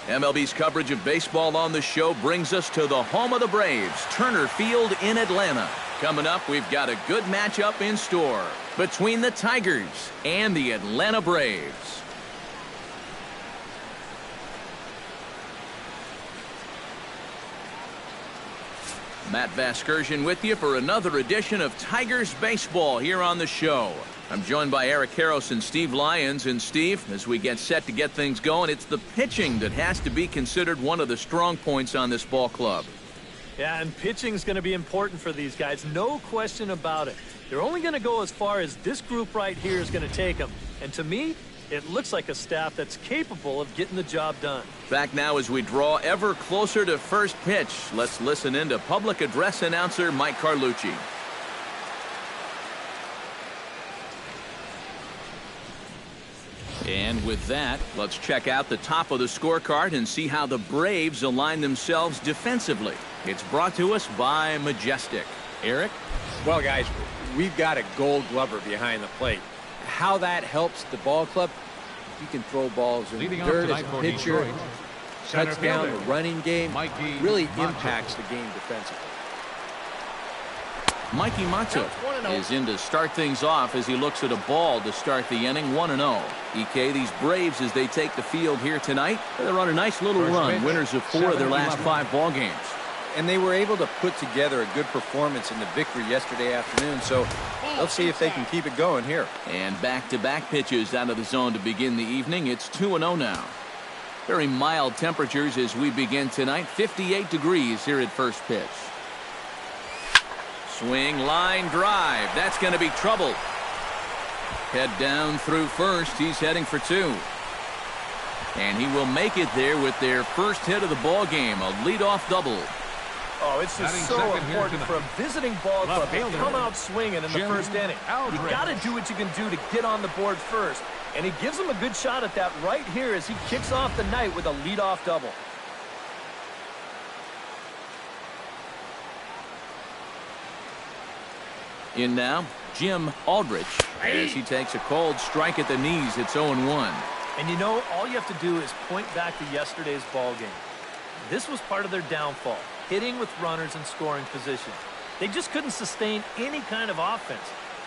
MLB's coverage of baseball on the show brings us to the home of the Braves, Turner Field in Atlanta. Coming up, we've got a good matchup in store between the Tigers and the Atlanta Braves. Matt Vasgersian with you for another edition of Tigers Baseball here on the show. I'm joined by Eric Karros and Steve Lyons. And Steve, as we get set to get things going, it's the pitching that has to be considered one of the strong points on this ball club. Yeah, and pitching is going to be important for these guys. No question about it. They're only going to go as far as this group right here is going to take them. And to me, it looks like a staff that's capable of getting the job done. Back now as we draw ever closer to first pitch. Let's listen in to public address announcer Mike Carlucci. And with that, let's check out the top of the scorecard and see how the Braves align themselves defensively. It's brought to us by Majestic. Eric? Well, guys, we've got a gold glover behind the plate. How that helps the ball club, you can throw balls in the dirt as a pitcher, cuts down the running game, really impacts the game defensively. Mikey Matzo is in to start things off as he looks at a ball to start the inning, 1-0. EK, these Braves, as they take the field here tonight, they're on a nice little run, winners of 4 of their last 5 ball games. And they were able to put together a good performance in the victory yesterday afternoon, so let's see if they can keep it going here. And back-to-back pitches out of the zone to begin the evening. It's 2-0 now. Very mild temperatures as we begin tonight, 58 degrees here at first pitch. Swing, line drive. That's going to be trouble. Head down through first. He's heading for 2. And he will make it there with their first hit of the ball game, a leadoff double. Oh, it's just so important for a visiting ball club to come out swinging in the first inning. You got to do what you can do to get on the board first. And he gives him a good shot at that right here as he kicks off the night with a leadoff double. In now, Jim Aldrich, as he takes a cold strike at the knees. It's 0-1. And you know, all you have to do is point back to yesterday's ball game. This was part of their downfall, hitting with runners in scoring position. They just couldn't sustain any kind of offense.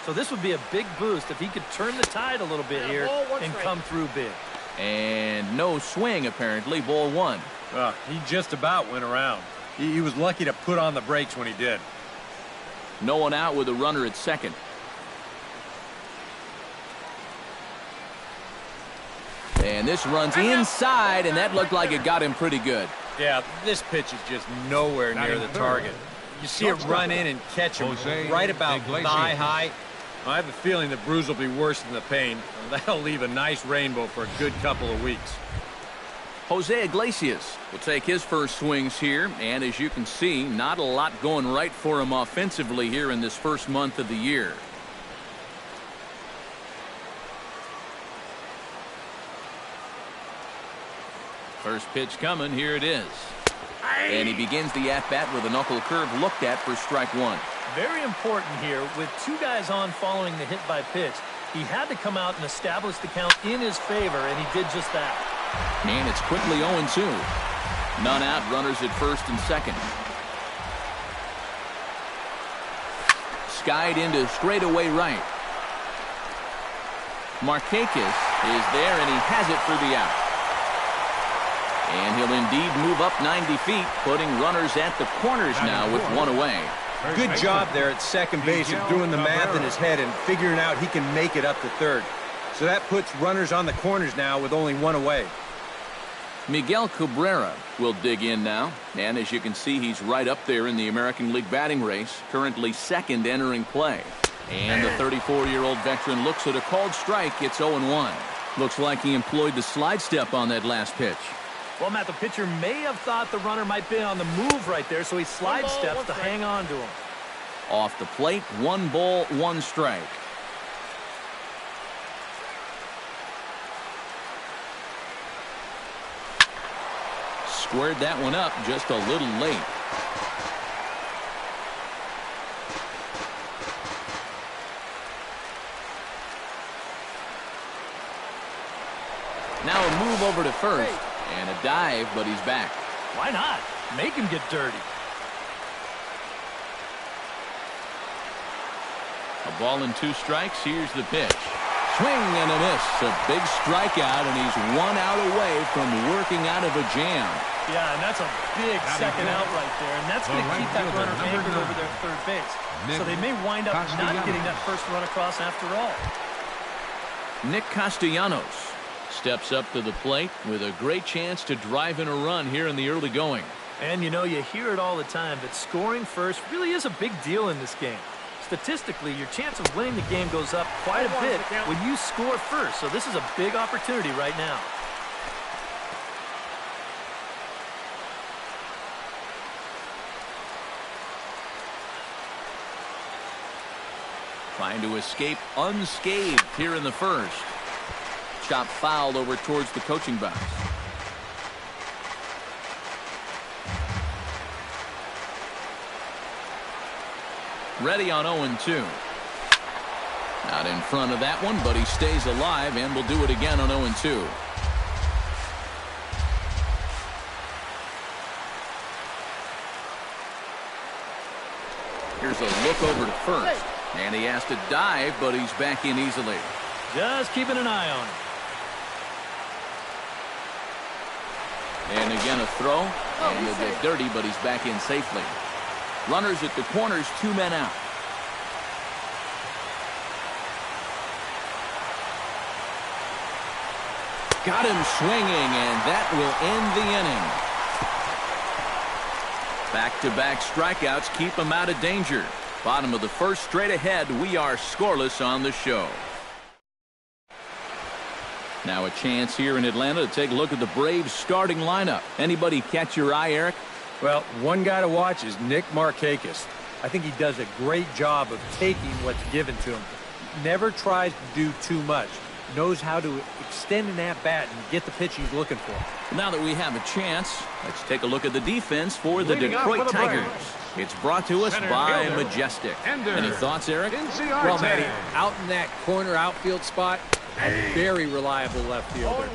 So this would be a big boost if he could turn the tide a little bit here and come through big. And no swing, apparently. Ball 1. He just about went around. He was lucky to put on the brakes when he did. No one out with a runner at second. And this runs inside, and that looked like it got him pretty good. Yeah, this pitch is just nowhere near the target. You see it run in and catch him right about thigh high. I have a feeling the bruise will be worse than the pain. That'll leave a nice rainbow for a good couple of weeks. Jose Iglesias will take his first swings here, and as you can see, not a lot going right for him offensively here in this first month of the year. First pitch coming, here it is. And he begins the at-bat with a knuckle curve looked at for strike 1. Very important here, with 2 guys on following the hit by pitch. He had to come out and establish the count in his favor, and he did just that. And it's quickly 0-2. None out, runners at first and second. Skied into straightaway right. Markakis is there, and he has it for the out. And he'll indeed move up 90 feet, putting runners at the corners now with 1 away. Good job there at second base of doing the math in his head and figuring out he can make it up to third. So that puts runners on the corners now with only 1 away. Miguel Cabrera will dig in now. And as you can see, he's right up there in the American League batting race, currently second entering play. And the 34-year-old veteran looks at a called strike. It's 0-1. Looks like he employed the slide step on that last pitch. Well, Matt, the pitcher may have thought the runner might be on the move right there, so he slide steps to hang on to him. Off the plate, 1 ball, 1 strike. Squared that one up just a little late. Now a move over to first. And a dive, but he's back. Why not? Make him get dirty. A ball and 2 strikes. Here's the pitch. Swing and a miss. A big strikeout, and he's 1 out away from working out of a jam. Yeah, and that's a big second out right there, and that's going to keep that runner anchored over their third base. So they may wind up not getting that first run across after all. Nick Castellanos steps up to the plate with a great chance to drive in a run here in the early going. And, you know, you hear it all the time, but scoring first really is a big deal in this game. Statistically, your chance of winning the game goes up quite a bit when you score first. So this is a big opportunity right now. Trying to escape unscathed here in the first. Chop foul over towards the coaching box. Ready on 0-2. Out in front of that one, but he stays alive and will do it again on 0-2. Here's a look over to first. And he has to dive, but he's back in easily. Just keeping an eye on him. And again a throw. And he'll get dirty, but he's back in safely. Runners at the corners, 2 men out. Got him swinging, and that will end the inning. Back-to-back strikeouts keep him out of danger. Bottom of the first, straight ahead. We are scoreless on the show. Now a chance here in Atlanta to take a look at the Braves starting lineup. Anybody catch your eye, Eric? Well, one guy to watch is Nick Markakis. I think he does a great job of taking what's given to him. Never tries to do too much. Knows how to extend an at-bat and get the pitch he's looking for. Now that we have a chance, let's take a look at the defense for the Detroit Tigers. It's brought to us by Majestic. Any thoughts, Eric? Well, Matty, out in that corner outfield spot, a very reliable left fielder.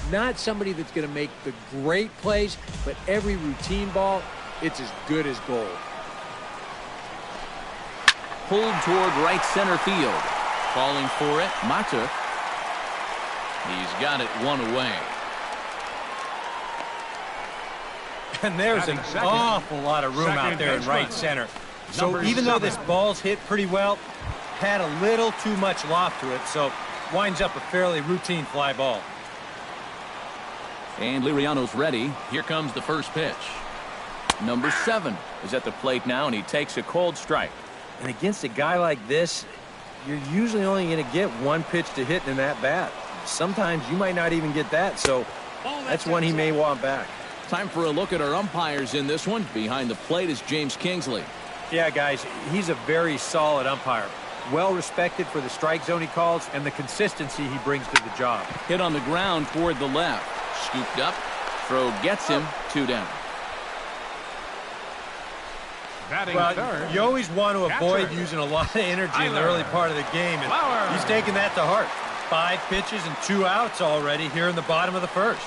Not somebody that's going to make the great plays, but every routine ball, it's as good as gold. Pulled toward right center field. Calling for it, Mata. He's got it 1 away. And there's an awful lot of room out there in right center. So even though this ball's hit pretty well, had a little too much loft to it, so winds up a fairly routine fly ball. And Liriano's ready. Here comes the first pitch. Number 7 is at the plate now, and he takes a cold strike. And against a guy like this, you're usually only going to get one pitch to hit in that bat. Sometimes you might not even get that, so that's one he may want back. Time for a look at our umpires in this one. Behind the plate is James Kingsley. Yeah, guys, he's a very solid umpire. Well respected for the strike zone he calls and the consistency he brings to the job. Hit on the ground toward the left. Scooped up. Throw gets him. 2 down. Well, you always want to avoid using a lot of energy in the early part of the game, and he's taking that to heart. 5 pitches and 2 outs already here in the bottom of the first.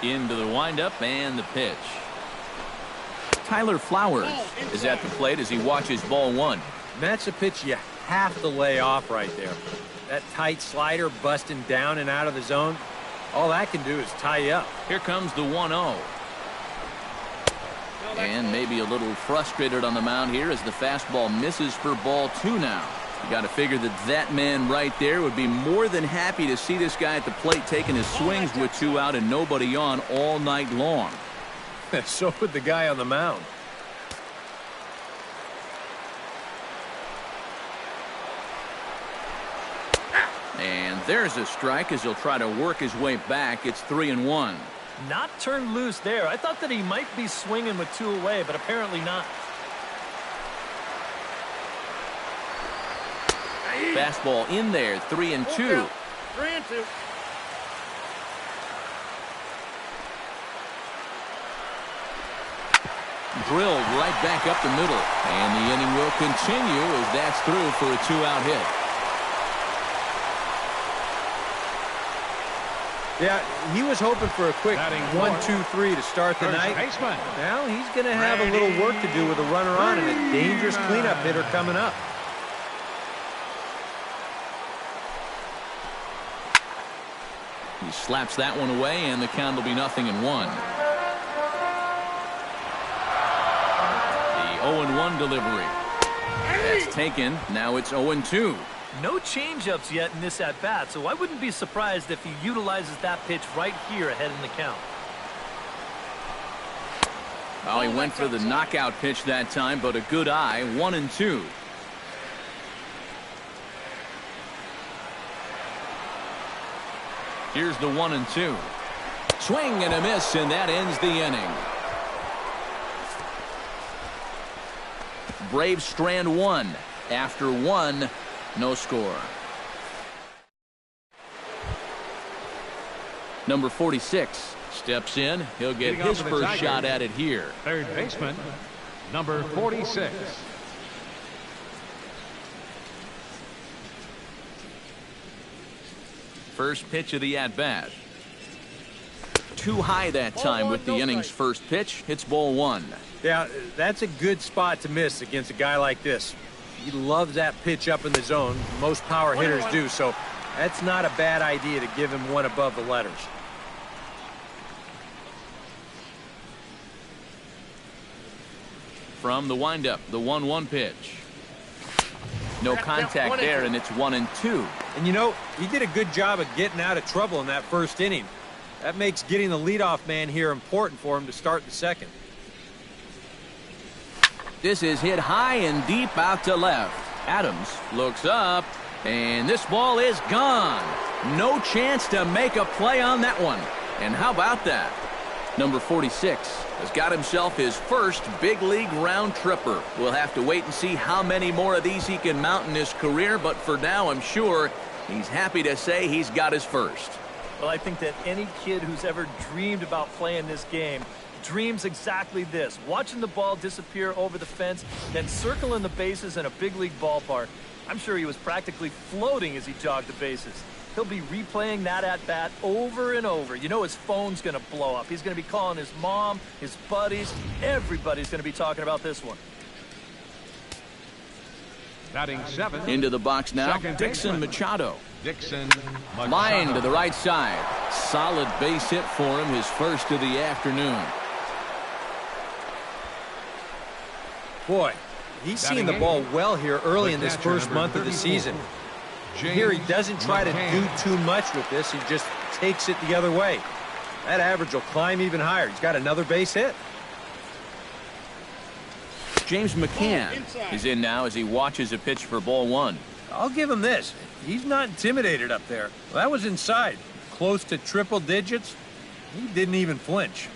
Into the windup and the pitch. Tyler Flowers is at the plate as he watches ball 1. And that's a pitch you have to lay off right there. That tight slider busting down and out of the zone, all that can do is tie you up. Here comes the 1-0. And maybe a little frustrated on the mound here as the fastball misses for ball 2 now. You got to figure that man right there would be more than happy to see this guy at the plate taking his swings with 2 out and nobody on all night long. So would the guy on the mound. And there's a strike as he'll try to work his way back. It's 3-1. Not turned loose there. I thought that he might be swinging with 2 away, but apparently not. Fastball in there, 3-2. 3-2. Drilled right back up the middle. And the inning will continue as that's through for a 2-out hit. Yeah, he was hoping for a quick 1-2-3 to start the night. Now he's going to have a little work to do with a runner on and a dangerous cleanup hitter coming up. He slaps that one away, and the count will be 0-1. The 0-1 delivery. That's taken. Now it's 0-2. No changeups yet in this at-bat, so I wouldn't be surprised if he utilizes that pitch right here ahead in the count. Oh, he went for the knockout pitch that time, but a good eye. 1-2. Here's the 1-2. Swing and a miss, and that ends the inning. Braves strand one. After one, no score. Number 46 steps in. He'll get his first shot at it here. Third baseman, number 46. First pitch of the at-bat. Too high that time with the inning's first pitch. It's ball one. Yeah, that's a good spot to miss against a guy like this. He loves that pitch up in the zone. Most power hitters do, so that's not a bad idea to give him one above the letters. From the windup, the 1-1 pitch. No contact there, and it's 1-2. And you know, he did a good job of getting out of trouble in that first inning. That makes getting the leadoff man here important for him to start the second. This is hit high and deep out to left. Adams looks up, and this ball is gone. No chance to make a play on that one. And how about that? Number 46 has got himself his first big league round tripper. We'll have to wait and see how many more of these he can mount in his career, but for now I'm sure he's happy to say he's got his first. Well, I think that any kid who's ever dreamed about playing this game dreams exactly this. Watching the ball disappear over the fence, then circling the bases in a big league ballpark. I'm sure he was practically floating as he jogged the bases. He'll be replaying that at-bat over and over. You know his phone's going to blow up. He's going to be calling his mom, his buddies. Everybody's going to be talking about this one. Batting 7. Into the box now, Dixon Machado. Dixon Machado. Line to the right side. Solid base hit for him, his first of the afternoon. Boy, he's seeing the ball well here early in this first month of the season. Here he doesn't try to do too much with this. He just takes it the other way. That average will climb even higher. He's got another base hit. James McCann is in now as he watches a pitch for ball one. I'll give him this. He's not intimidated up there. Well, that was inside. Close to triple digits. He didn't even flinch.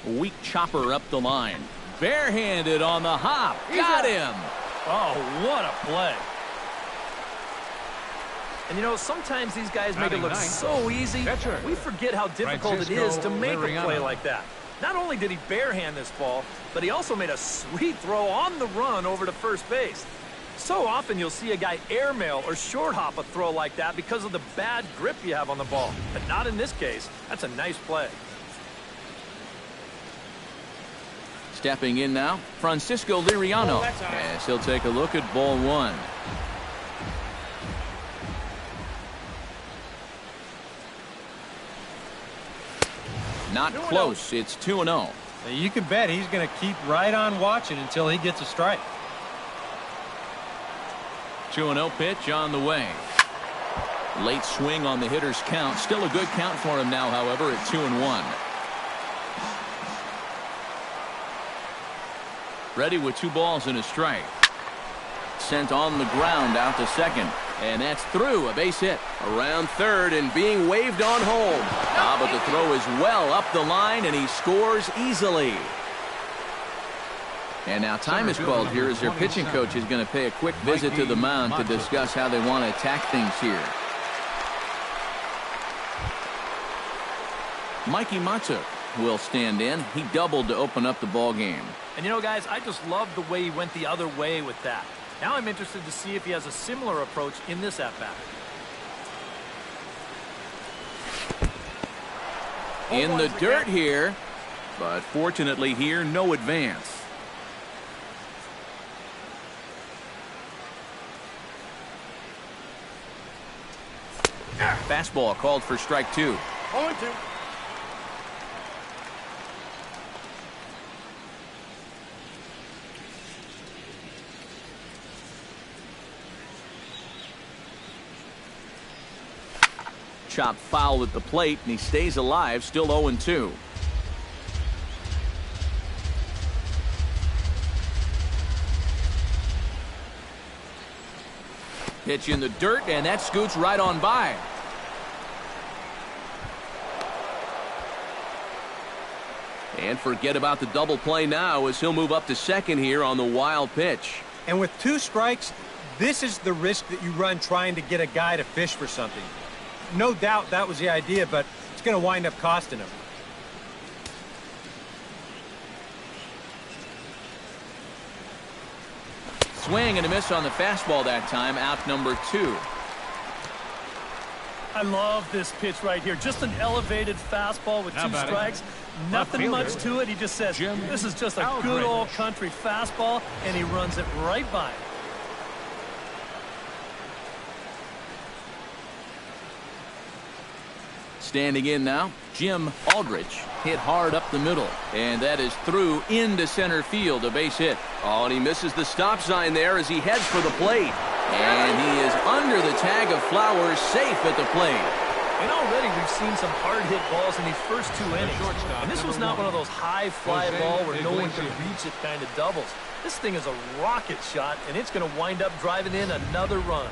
A weak chopper up the line. Barehanded on the hop. Got him. Oh, what a play. And you know, sometimes these guys make it look so easy. We forget how difficult it is to make a play like that. Not only did he barehand this ball, but he also made a sweet throw on the run over to first base. So often you'll see a guy airmail or short hop a throw like that because of the bad grip you have on the ball. But not in this case. That's a nice play. Stepping in now, Francisco Liriano, as he'll take a look at ball one. Not close. It's 2-0. You can bet he's going to keep right on watching until he gets a strike. 2-0 pitch on the way. Late swing on the hitter's count. Still a good count for him now, however, at 2-1. Ready with 2 balls and a strike. Sent on the ground out to second. And that's through. A base hit. Around third and being waved on home. But the throw is well up the line and he scores easily. And now time is called here as their pitching coach is going to pay a quick visit to the mound to discuss how they want to attack things here. Mikey Matzuk will stand in. He doubled to open up the ball game. And you know, guys, I just love the way he went the other way with that. Now I'm interested to see if he has a similar approach in this at-bat. in the dirt here, but fortunately here, no advance. Fastball called for strike 2. 0-2. Chop foul at the plate, and he stays alive, still 0-2. Pitch in the dirt, and that scoots right on by. And forget about the double play now as he'll move up to second here on the wild pitch. And with 2 strikes, this is the risk that you run trying to get a guy to fish for something. No doubt that was the idea, but it's going to wind up costing him. Swing and a miss on the fastball that time, out number 2. I love this pitch right here. Just an elevated fastball with 2 strikes. Nothing much to it. He just says, this is just a good old country fastball, and he runs it right by. Standing in now, Jim Aldrich hit hard up the middle, and that is through into center field, a base hit. Oh, and he misses the stop sign there as he heads for the plate. And he is under the tag of Flowers, safe at the plate. And already we've seen some hard-hit balls in these first 2 innings. And this was not one of those high fly ball where no one can reach it kind of doubles. This thing is a rocket shot, and it's going to wind up driving in another run.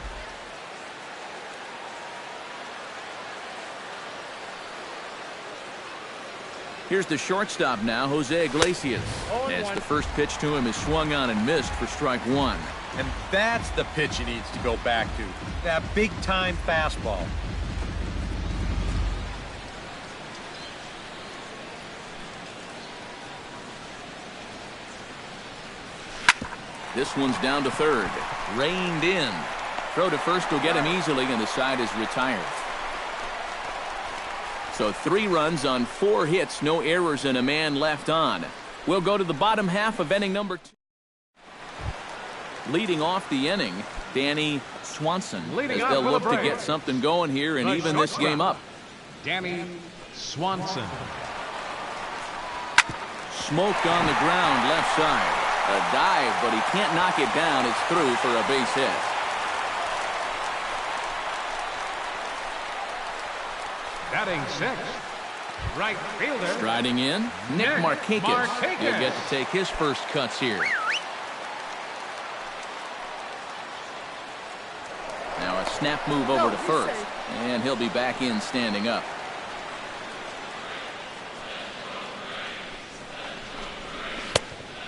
Here's the shortstop now, Jose Iglesias. As the first pitch to him is swung on and missed for strike 1. And that's the pitch he needs to go back to. That big-time fastball. This one's down to third. Reined in. Throw to first will get him easily, and the side is retired. So 3 runs on 4 hits, no errors, and a man left on. We'll go to the bottom half of inning number 2. Leading off the inning, Danny Swanson, as they'll look to get something going here and even this game up. Danny Swanson. Smoked on the ground left side. A dive, but he can't knock it down. It's through for a base hit. Batting 6, right fielder. Striding in, Nick Markakis. He'll get to take his first cuts here. Now a snap move over to first, and he'll be back in standing up.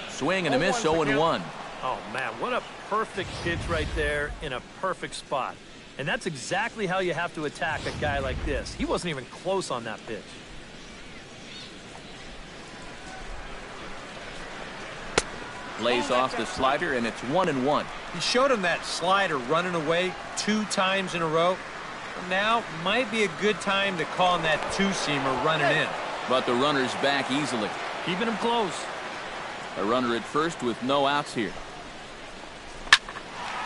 Swing and a miss, 0-1. Oh, man, what a perfect pitch right there in a perfect spot. And that's exactly how you have to attack a guy like this. He wasn't even close on that pitch. Lays off the slider, and it's 1-1. He showed him that slider running away 2 times in a row. Now might be a good time to call him that 2-seamer running in. But the runner's back easily. Keeping him close. A runner at first with no outs here.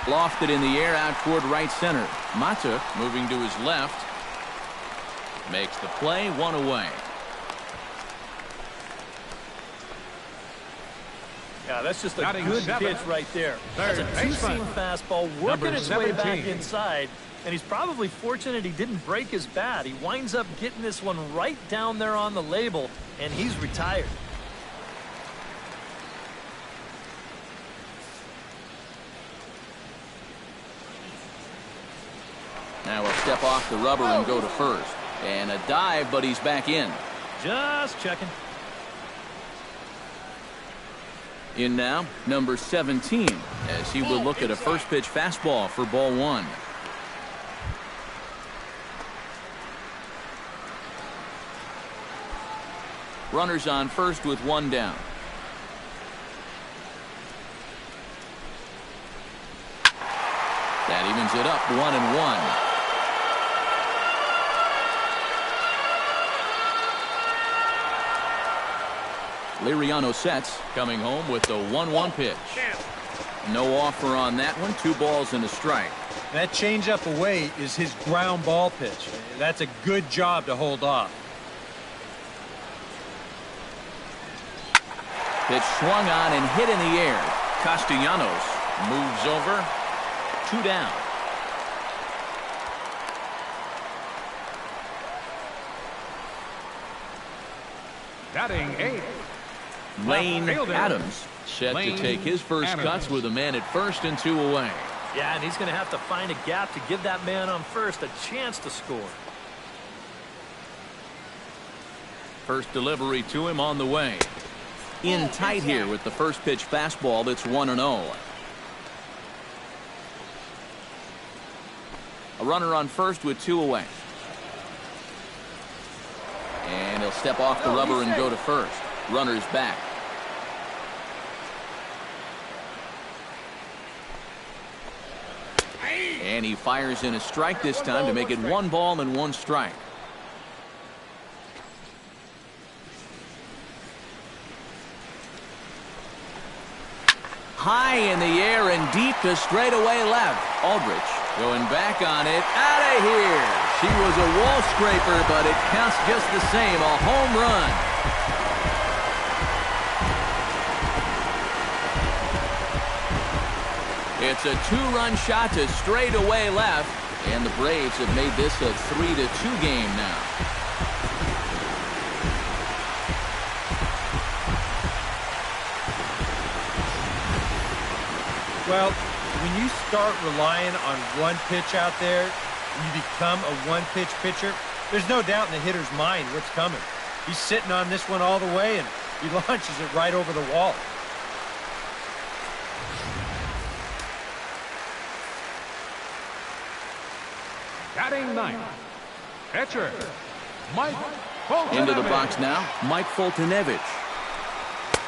Lofted in the air out toward right center. Mata moving to his left. Makes the play, 1 away. Yeah, that's just a good pitch right there. That's a 2-seam fastball working its way back inside. And he's probably fortunate he didn't break his bat. He winds up getting this one right down there on the label, and he's retired. Now we'll step off the rubber and go to first. And a dive, but he's back in. Just checking. In now, number 17, as he will look at a first pitch fastball for ball 1. Runners on first with 1 down. That evens it up, 1-1. Liriano sets, coming home with the 1-1 pitch. No offer on that one. 2 balls and a strike. That changeup away is his ground ball pitch. That's a good job to hold off. Pitch swung on and hit in the air. Castellanos moves over. 2 down. Batting 8. Lane Adams set to take his first cuts with a man at first and 2 away. Yeah, and he's going to have to find a gap to give that man on first a chance to score. First delivery to him on the way. In tight here with the first pitch fastball that's 1-0. A runner on first with 2 away. And he'll step off the rubber and go to first. Runner's back. And he fires in a strike this time to make it 1 ball and 1 strike. High in the air and deep to straightaway left. Aldrich going back on it. Out of here. She was a wall scraper, but it counts just the same. A home run. It's a 2-run shot to straightaway left, and the Braves have made this a 3-2 game now. Well, when you start relying on one pitch out there, you become a one-pitch pitcher, there's no doubt in the hitter's mind what's coming. He's sitting on this one all the way, and he launches it right over the wall. Batting 9. Pitcher, Mike Fultonevich. Into the box now, Mike Fultonevich.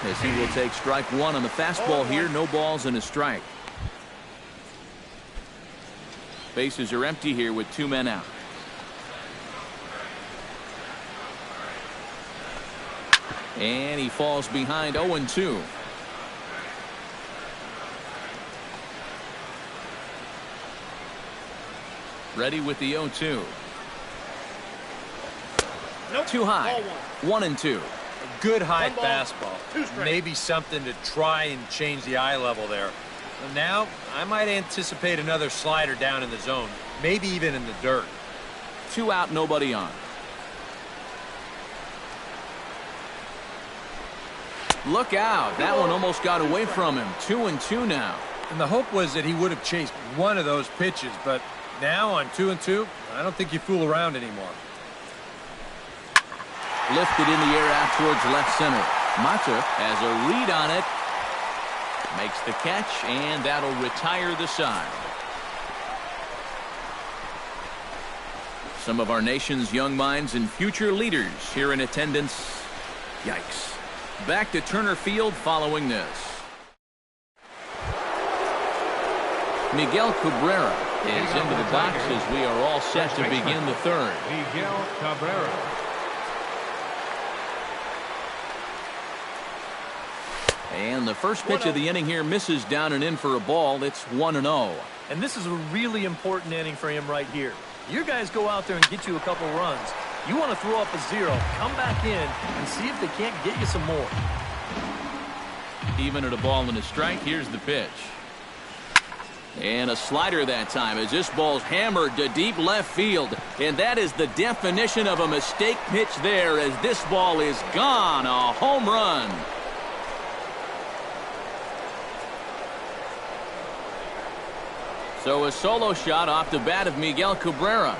As he will take strike 1 on the fastball here. No balls and a strike. Bases are empty here with 2 men out. And he falls behind 0-2. Ready with the 0-2. Nope. Too high. 1-2. A good high fastball. Maybe something to try and change the eye level there. And now, I might anticipate another slider down in the zone. Maybe even in the dirt. 2 out, nobody on. Look out. That one almost got away from him. 2-2 now. And the hope was that he would have chased one of those pitches, but now on 2-2, I don't think you fool around anymore. Lifted in the air out towards left center. Mata has a read on it. Makes the catch, and that'll retire the side. Some of our nation's young minds and future leaders here in attendance. Yikes. Back to Turner Field following this. Miguel Cabrera is into the box as we are all set to begin the third. Miguel Cabrera. And the first pitch of the inning here misses down and in for a ball. It's 1-0. And this is a really important inning for him right here. Your guys go out there and get you a couple runs. You want to throw up a 0, come back in, and see if they can't get you some more. Even at a ball and a strike, here's the pitch. And a slider that time as this ball's hammered to deep left field. And that is the definition of a mistake pitch there as this ball is gone. A home run. So a solo shot off the bat of Miguel Cabrera.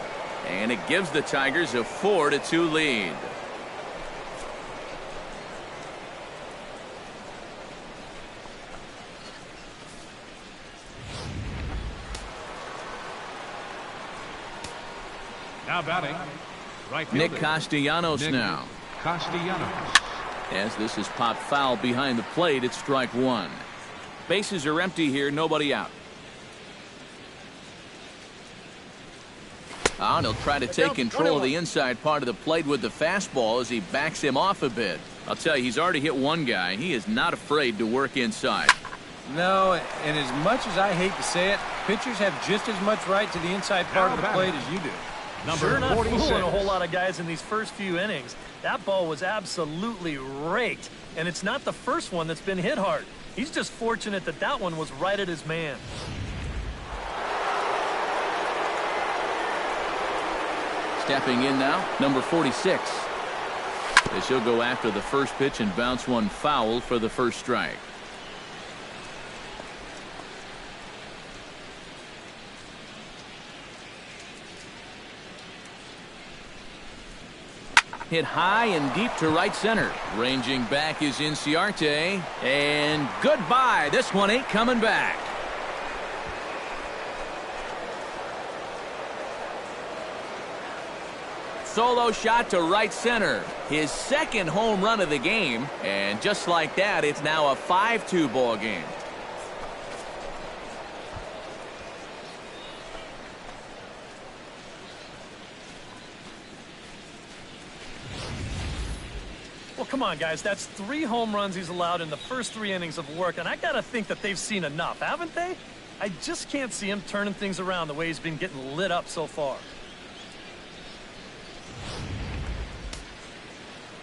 And it gives the Tigers a 4-2 lead. Now batting. Right Nick fielder. Castellanos Nick now. Castellanos. As this is popped foul behind the plate, it's strike 1. Bases are empty here, nobody out. And he'll try to take control of the inside part of the plate with the fastball as he backs him off a bit. I'll tell you, he's already hit one guy. He is not afraid to work inside. No, and as much as I hate to say it, pitchers have just as much right to the inside part of the plate as you do. Sure not fooling a whole lot of guys in these first few innings. That ball was absolutely raked, and it's not the first one that's been hit hard. He's just fortunate that that one was right at his man. Stepping in now, number 46. As he'll go after the first pitch and bounce one foul for the first strike. Hit high and deep to right center. Ranging back is Inciarte. And goodbye. This one ain't coming back. Solo shot to right center. His second home run of the game. And just like that, it's now a 5-2 ball game. Well, come on, guys. That's 3 home runs he's allowed in the first 3 innings of work, and I got to think that they've seen enough, haven't they? I just can't see him turning things around the way he's been getting lit up so far.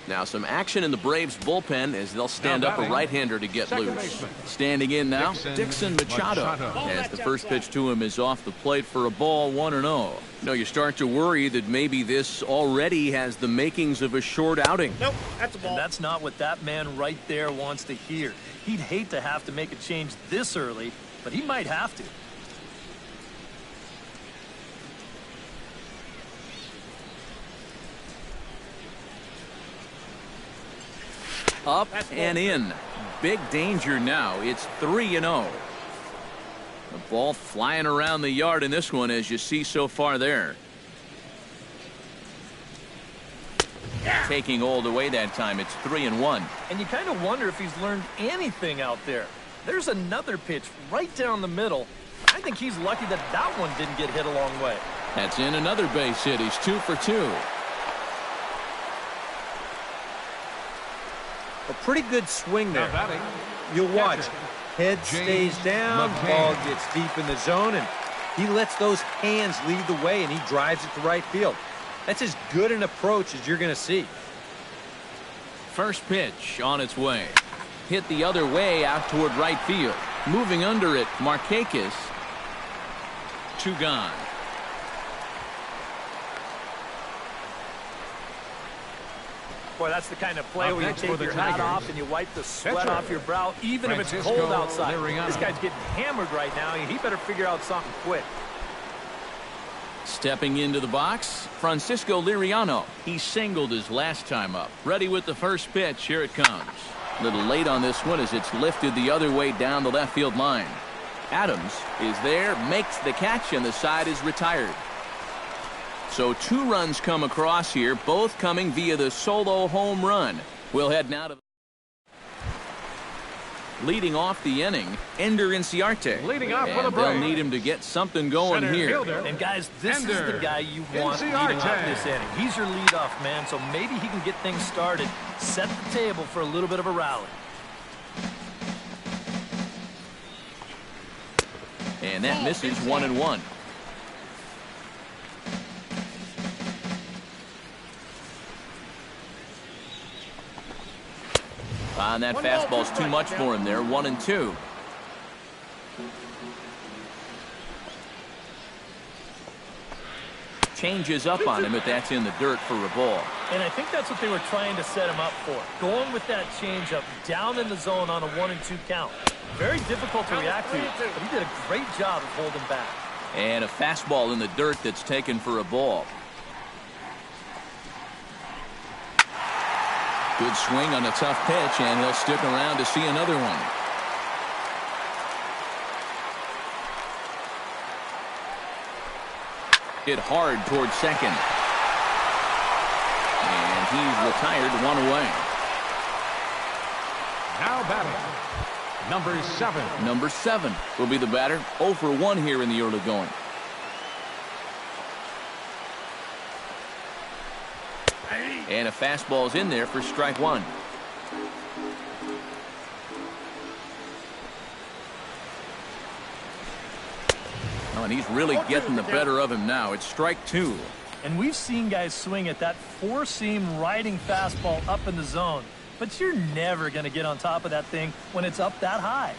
Now some action in the Braves bullpen as they'll stand up a right-hander to get loose. Standing in now, Dixon Machado. As the first pitch to him is off the plate for a ball, 1-0. You you start to worry that maybe this already has the makings of a short outing. Nope, that's a ball. And that's not what that man right there wants to hear. He'd hate to have to make a change this early, but he might have to. Up and in. Big danger now. It's 3-0. The ball flying around the yard in this one, as you see so far there. Taking all the way that time. It's 3-1. And you kind of wonder if he's learned anything out there. There's another pitch right down the middle. I think he's lucky that that one didn't get hit a long way. That's in another base hit. He's 2 for 2. A pretty good swing there. You'll watch. Head stays down, ball gets deep in the zone, and he lets those hands lead the way, and he drives it to right field. That's as good an approach as you're going to see. First pitch on its way. Hit the other way out toward right field. Moving under it, Markakis. 2 gone. Boy, that's the kind of play where you take your hat off and you wipe the sweat off your brow, even if it's cold outside. This guy's getting hammered right now. He better figure out something quick. Stepping into the box, Francisco Liriano. He singled his last time up. Ready with the first pitch. Here it comes. A little late on this one as it's lifted the other way down the left field line. Adams is there, makes the catch, and the side is retired. So 2 runs come across here, both coming via the solo home run. We'll head now to leading off the inning, Ender Inciarte. Leading off for the and they'll Braves. need him to get something going Center here. fielder. And guys, this is the guy you want leading Inciarte. off this inning. He's your leadoff man, so maybe he can get things started, set the table for a little bit of a rally. And that misses 1-1. And that fastball's too much for him there. 1-2. Changes up on him, but that's in the dirt for a ball. And I think that's what they were trying to set him up for. Going with that changeup down in the zone on a 1-2 count. Very difficult to react to, but he did a great job of holding back. And a fastball in the dirt that's taken for a ball. Good swing on a tough pitch, and he'll stick around to see another one. Hit hard towards second. And he's retired, 1 away. Now batting, number 7. Number 7 will be the batter. 0 for 1 here in the early going. And a fastball's in there for strike 1. Oh, and he's really getting the better of him now. It's strike 2. And we've seen guys swing at that four-seam riding fastball up in the zone. But you're never going to get on top of that thing when it's up that high.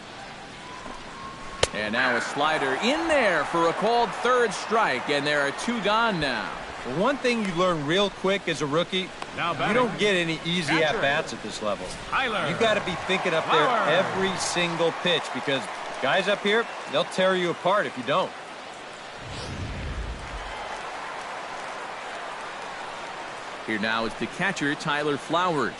And now a slider in there for a called third strike, and there are 2 gone now. Well, one thing you learn real quick as a rookie, you don't get any easy at-bats at this level. You got to be thinking up there every single pitch, because guys up here, they'll tear you apart if you don't. Here now is the catcher, Tyler Flowers.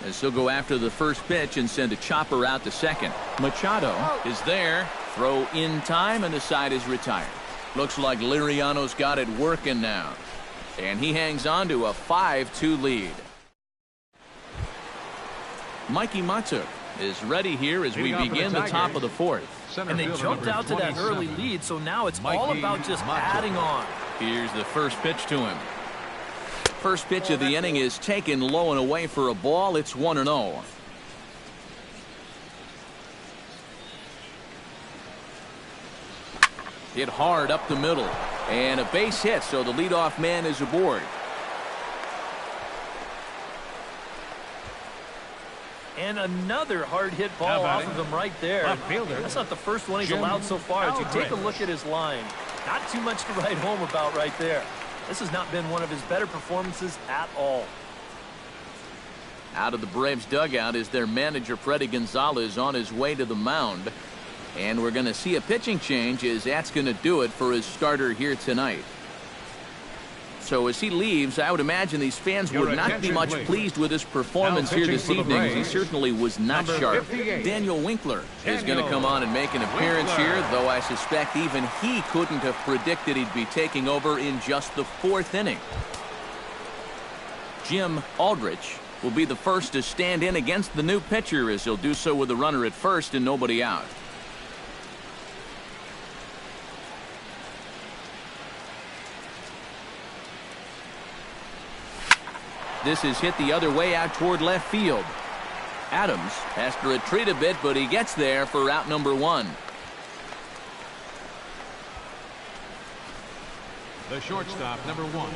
As he'll go after the first pitch and send a chopper out to second. Machado is there. Throw in time, and the side is retired. Looks like Liriano's got it working now. And he hangs on to a 5-2 lead. Mikey Matuk is ready here as we begin the top of the 4th. And they jumped out to that early lead, so now it's all about just adding on. Here's the first pitch to him. First pitch of the inning is taken low and away for a ball. It's 1-0. Hit hard up the middle. And a base hit, so the leadoff man is aboard. And another hard hit ball off of him right there. That's not the first one he's allowed so far. As you take a look at his line, not too much to write home about right there. This has not been one of his better performances at all. Out of the Braves dugout is their manager, Freddie Gonzalez, on his way to the mound. And we're going to see a pitching change, as that's going to do it for his starter here tonight. So as he leaves, I would imagine these fans would not be much pleased with his performance here this evening. He certainly was not sharp. Daniel Winkler is going to come on and make an appearance here, though I suspect even he couldn't have predicted he'd be taking over in just the 4th inning. Jim Aldrich will be the first to stand in against the new pitcher, as he'll do so with a runner at first and nobody out. This is hit the other way out toward left field. Adams has to retreat a bit, but he gets there for out number 1. The shortstop, number 1,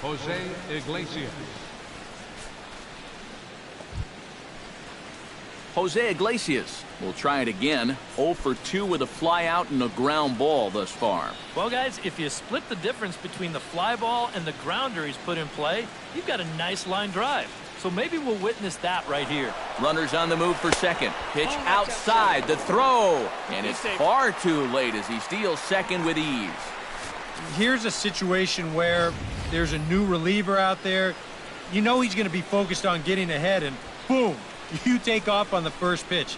Jose Iglesias. Jose Iglesias will try it again. 0 for 2 with a fly out and a ground ball thus far. Well, guys, if you split the difference between the fly ball and the grounder he's put in play, you've got a nice line drive. So maybe we'll witness that right here. Runners on the move for second. Pitch outside. The throw. And it's far too late as he steals second with ease. Here's a situation where there's a new reliever out there. You know he's going to be focused on getting ahead, and boom, you take off on the first pitch.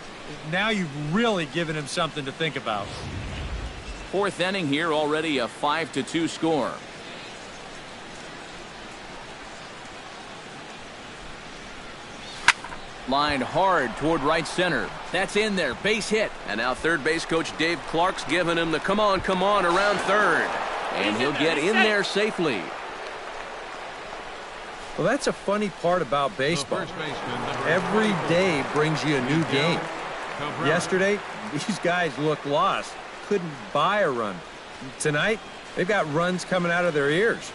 Now you've really given him something to think about. 4th inning here, already a 5-2 score. Lined hard toward right center. That's in there. Base hit. And now third base coach Dave Clark's giving him the come on around third. And he'll get in there safely. Well, that's a funny part about baseball. Every day brings you a new game. Yesterday, these guys looked lost. Couldn't buy a run. Tonight, they've got runs coming out of their ears.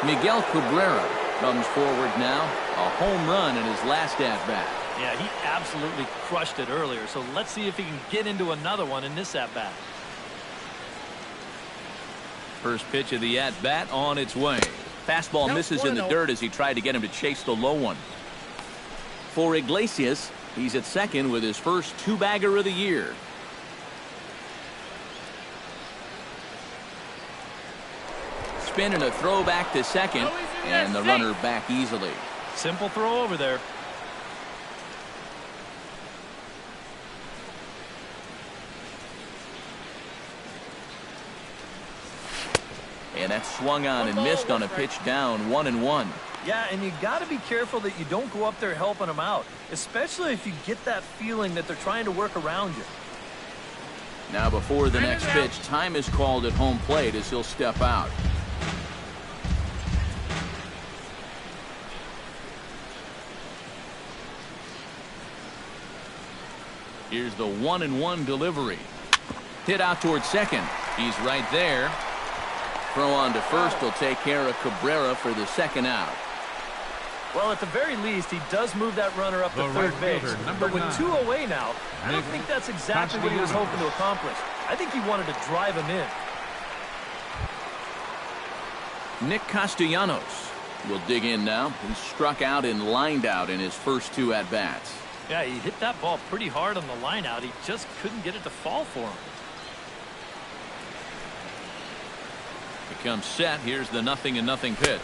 Miguel Cabrera comes forward now. A home run in his last at-bat. Yeah, he absolutely crushed it earlier. So let's see if he can get into another one in this at-bat. First pitch of the at-bat on its way. Fastball misses in the dirt as he tried to get him to chase the low one. For Iglesias, he's at second with his first 2-bagger of the year. Spin and a throw back to second, and the runner back easily. Simple throw over there. And that's swung on and missed on a pitch down, 1-1. Yeah, and you got to be careful that you don't go up there helping them out, especially if you get that feeling that they're trying to work around you. Now before the next pitch, time is called at home plate as he'll step out. Here's the 1-1 delivery. Hit out towards second. He's right there. Throw on to first will take care of Cabrera for the second out. Well, at the very least, he does move that runner up to third base. But with 2 away now, I don't think that's exactly what he was hoping to accomplish. I think he wanted to drive him in. Nick Castellanos will dig in now. He struck out and lined out in his first 2 at-bats. Yeah, he hit that ball pretty hard on the line out. He just couldn't get it to fall for him. He comes set. Here's the 0-0 pitch.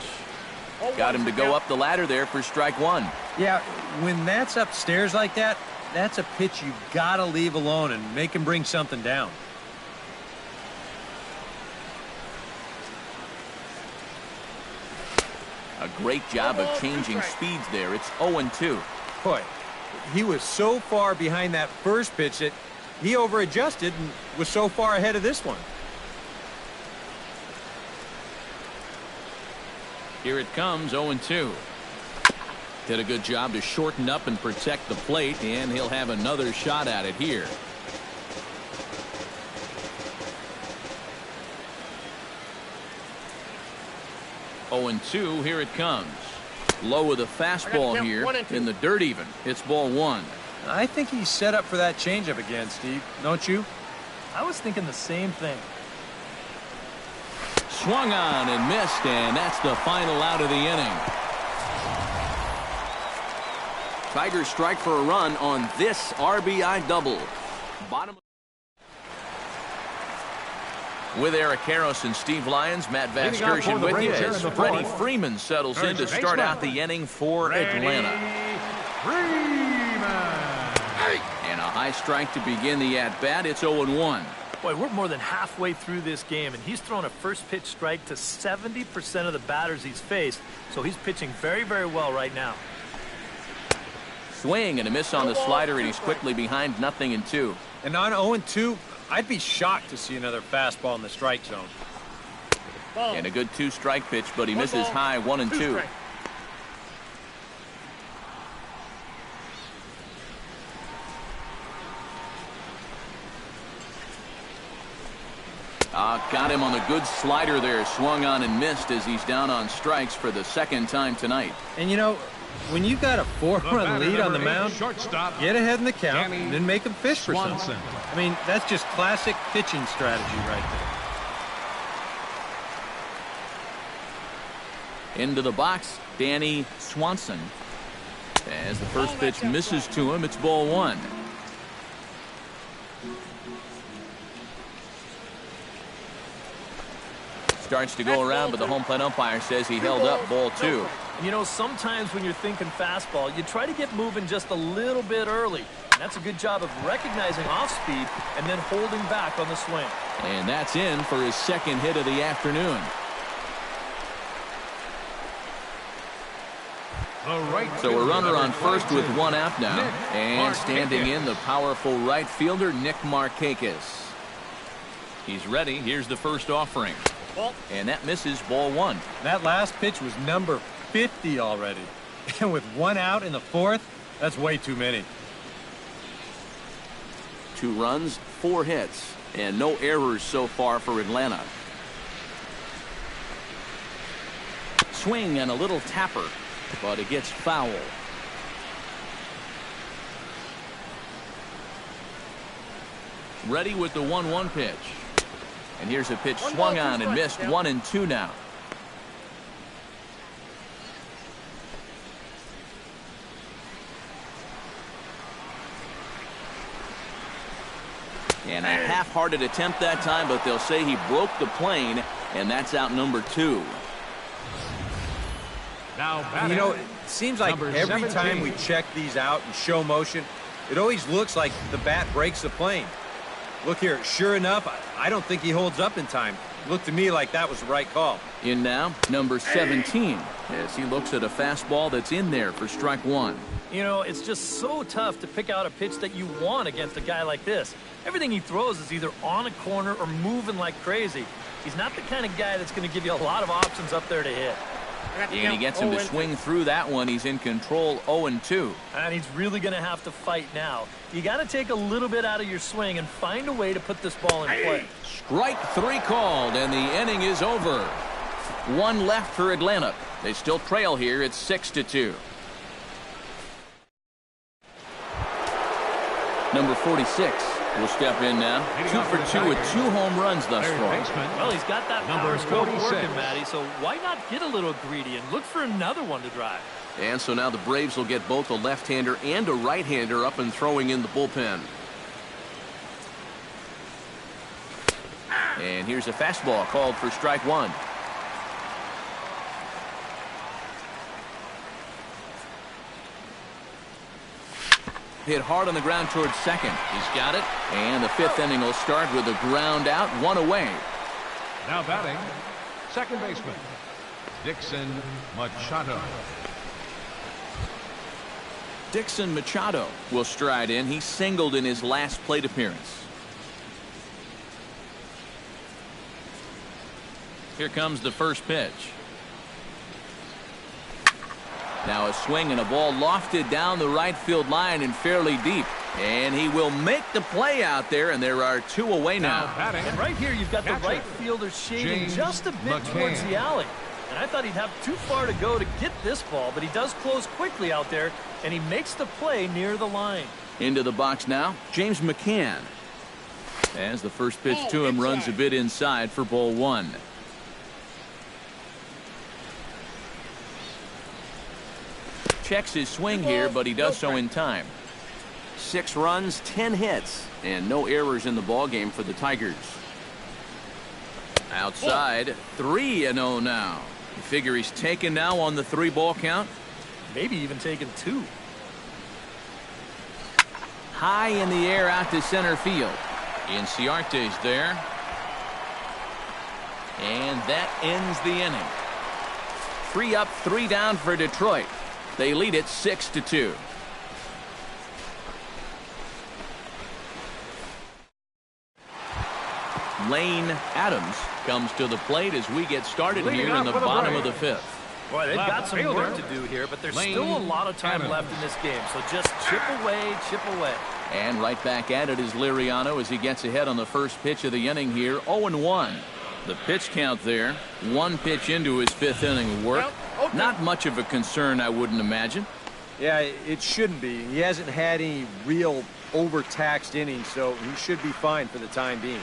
Got him to go up the ladder there for strike 1. Yeah, when that's upstairs like that, that's a pitch you got to leave alone and make him bring something down. A great job of changing speeds there. It's 0-2. Boy, he was so far behind that first pitch that he over-adjusted and was so far ahead of this one. Here it comes, 0-2. Did a good job to shorten up and protect the plate, and he'll have another shot at it here. Oh, 0-2, here it comes. Low with a fastball here in the dirt even. It's ball 1. I think he's set up for that changeup again, Steve. Don't you? I was thinking the same thing. Swung on and missed, and that's the final out of the inning. Tigers strike for a run on this RBI double. Bottom. With Eric Harris and Steve Lyons, Matt Vasgersian with you as Freddie Freeman settles in to start out the inning for Atlanta. And a high strike to begin the at-bat. It's 0-1. Boy, we're more than halfway through this game, and he's thrown a first pitch strike to 70% of the batters he's faced, so he's pitching very, very well right now. Swing and a miss on the slider, and he's quickly behind 0-2. And on 0-2, I'd be shocked to see another fastball in the strike zone. And a good 2-strike pitch, but he misses high 1-2. Got him on the good slider there. Swung on and missed as he's down on strikes for the second time tonight. And you know, when you've got a 4-run lead on the mound, get ahead in the count and then make them fish for something. I mean, that's just classic pitching strategy right there. Into the box, Danny Swanson. As the first pitch misses to him, it's ball 1. Starts to go around, but the home plate umpire says he held up ball 2. You know, sometimes when you're thinking fastball, you try to get moving just a little bit early. And that's a good job of recognizing off speed and then holding back on the swing. And that's in for his second hit of the afternoon. So a runner on first with 1 out now. And standing in, the powerful right fielder, Nick Markakis. He's ready. Here's the first offering. And that misses ball 1. That last pitch was number 50 already. And with 1 out in the 4th, that's way too many. 2 runs, 4 hits, and no errors so far for Atlanta. Swing and a little tapper, but it gets foul. Ready with the 1-1 pitch. And here's a pitch swung on and missed. 1-2 now. And a half-hearted attempt that time, but they'll say he broke the plane, and that's out number 2. Now, you know, it seems like every time we check these out and show motion, it always looks like the bat breaks the plane. Look here, sure enough, I don't think he holds up in time. Looked to me like that was the right call. In now, number 17, as he looks at a fastball that's in there for strike 1. You know, it's just so tough to pick out a pitch that you want against a guy like this. Everything he throws is either on a corner or moving like crazy. He's not the kind of guy that's going to give you a lot of options up there to hit. And he gets him to swing through that one. He's in control 0-2. And he's really going to have to fight now. You got to take a little bit out of your swing and find a way to put this ball in play. Strike 3 called, and the inning is over. 1 left for Atlanta. They still trail here. It's 6-2. Number 46 will step in now. 2 for 2 with 2 home runs thus far. Well, he's got that power stroke working, Matty, so why not get a little greedy and look for another one to drive? And so now the Braves will get both a left-hander and a right-hander up and throwing in the bullpen. And here's a fastball called for strike 1. Hit hard on the ground towards second. He's got it. And the 5th inning will start with a ground out, 1 away. Now batting, second baseman, Dixon Machado. Dixon Machado will stride in. He singled in his last plate appearance. Here comes the first pitch. Now a swing and a ball lofted down the right field line and fairly deep. And he will make the play out there, and there are 2 away now. And right here you've got the right fielder shading just a bit towards the alley. And I thought he'd have too far to go to get this ball, but he does close quickly out there, and he makes the play near the line. Into the box now, James McCann. As the first pitch to him runs a bit inside for ball 1. Checks his swing here, but he does so in time. 6 runs, 10 hits, and no errors in the ballgame for the Tigers. Outside, 3-0 now. You figure he's taken now on the 3-ball count? Maybe even taken 2. High in the air out to center field. Inciarte's there. And that ends the inning. 3 up, 3 down for Detroit. They lead it 6-2. Lane Adams comes to the plate as we get started here in the bottom of the 5th. Boy, they've got some work to do here, but there's still a lot of time left in this game. So just chip away, chip away. And right back at it is Liriano as he gets ahead on the first pitch of the inning here, 0-1. The pitch count there, 1 pitch into his 5th inning of work. Not much of a concern, I wouldn't imagine. Yeah, it shouldn't be. He hasn't had any real overtaxed innings, so he should be fine for the time being.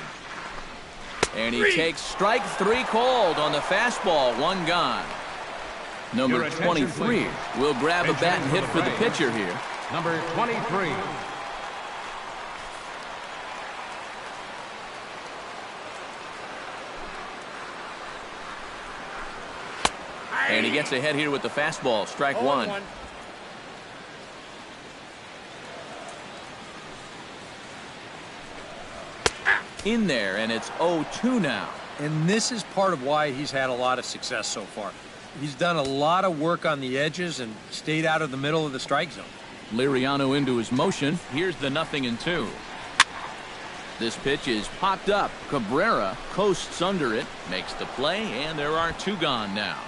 And he takes strike 3 called on the fastball, 1 gone. Number 23 will grab a bat and hit for the pitcher here. Number 23. And he gets ahead here with the fastball, strike 1. In there, and it's 0-2 now. And this is part of why he's had a lot of success so far. He's done a lot of work on the edges and stayed out of the middle of the strike zone. Liriano into his motion. Here's the 0-2. This pitch is popped up. Cabrera coasts under it, makes the play, and there are 2 gone now.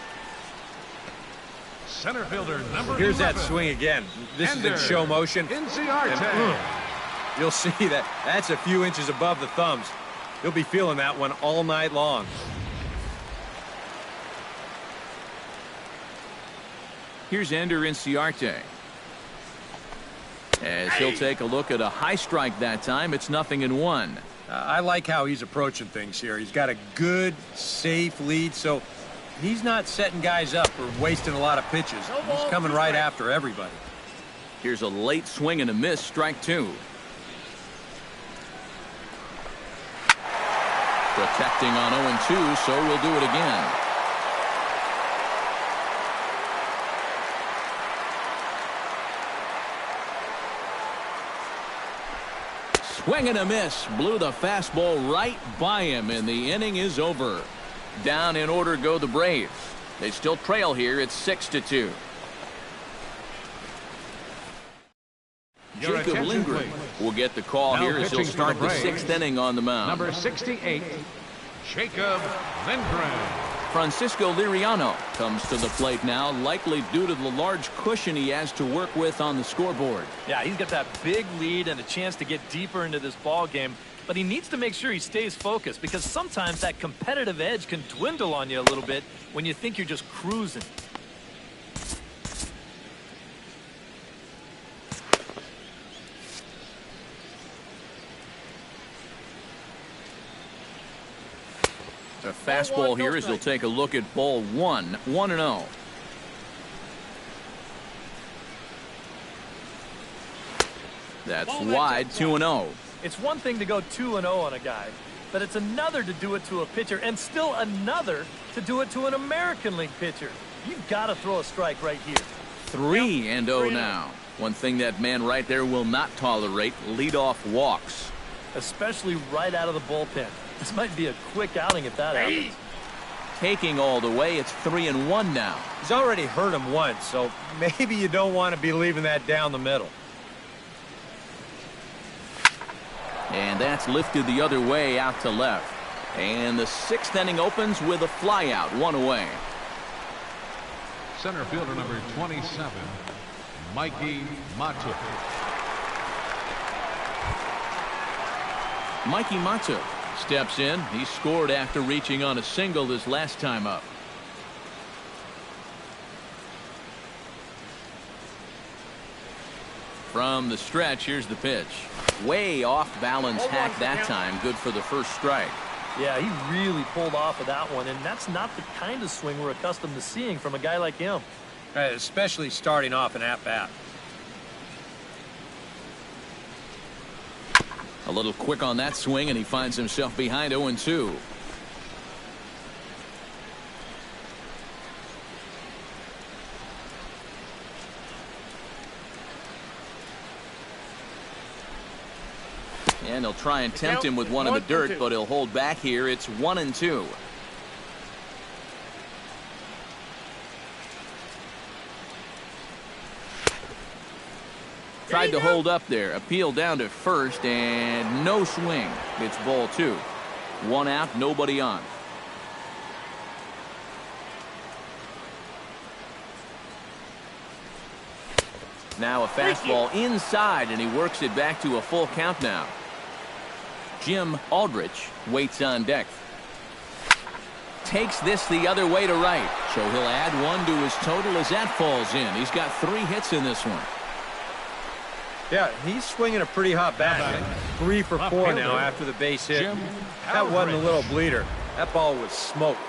Center fielder number Here's 11. that swing again. This is in show motion. Inciarte. You'll see that's a few inches above the thumbs. He'll be feeling that one all night long. Here's Ender Inciarte. As he'll take a look at a high strike that time, it's 0-1. I like how he's approaching things here. He's got a good, safe lead, so he's not setting guys up or wasting a lot of pitches. He's coming right after everybody. Here's a late swing and a miss, strike 2. Protecting on 0-2, so we'll do it again. Swing and a miss. Blew the fastball right by him, and the inning is over. Down in order go the Braves. They still trail here. It's 6-2. Jacob Lindgren will get the call here as he'll start the 6th inning on the mound. Number 68, Jacob Lindgren. Francisco Liriano comes to the plate now, likely due to the large cushion he has to work with on the scoreboard. Yeah, he's got that big lead and a chance to get deeper into this ball game, but he needs to make sure he stays focused because sometimes that competitive edge can dwindle on you a little bit when you think you're just cruising. The fastball here as he'll take a look at ball 1, 1-0. That's wide, 2-0. It's one thing to go 2-0 on a guy, but it's another to do it to a pitcher and still another to do it to an American League pitcher. You've got to throw a strike right here. 3-0 now. One thing that man right there will not tolerate, leadoff walks. Especially right out of the bullpen. This might be a quick outing if that happens. Taking all the way, it's 3-1 now. He's already hurt him once, so maybe you don't want to be leaving that down the middle. And that's lifted the other way out to left. And the 6th inning opens with a flyout, 1 away. Center fielder number 27, Mikey Mato. Mikey Mato steps in. He scored after reaching on a single his last time up. From the stretch, here's the pitch. Way off balance hack that time. Good for the first strike. Yeah, he really pulled off of that one, and that's not the kind of swing we're accustomed to seeing from a guy like him. Especially starting off an at-bat. A little quick on that swing, and he finds himself behind 0-2. And he'll try and tempt him with one in the dirt, but he'll hold back here. It's 1-2. Tried to hold up there. Appeal down to first, and no swing. It's ball 2. 1 out, nobody on. Now a fastball inside, and he works it back to a full count now. Jim Aldrich waits on deck. Takes this the other way to right. So he'll add 1 to his total as that falls in. He's got 3 hits in this one. Yeah, he's swinging a pretty hot bat. 3 for 4 now after the base hit. That wasn't a little bleeder. That ball was smoked.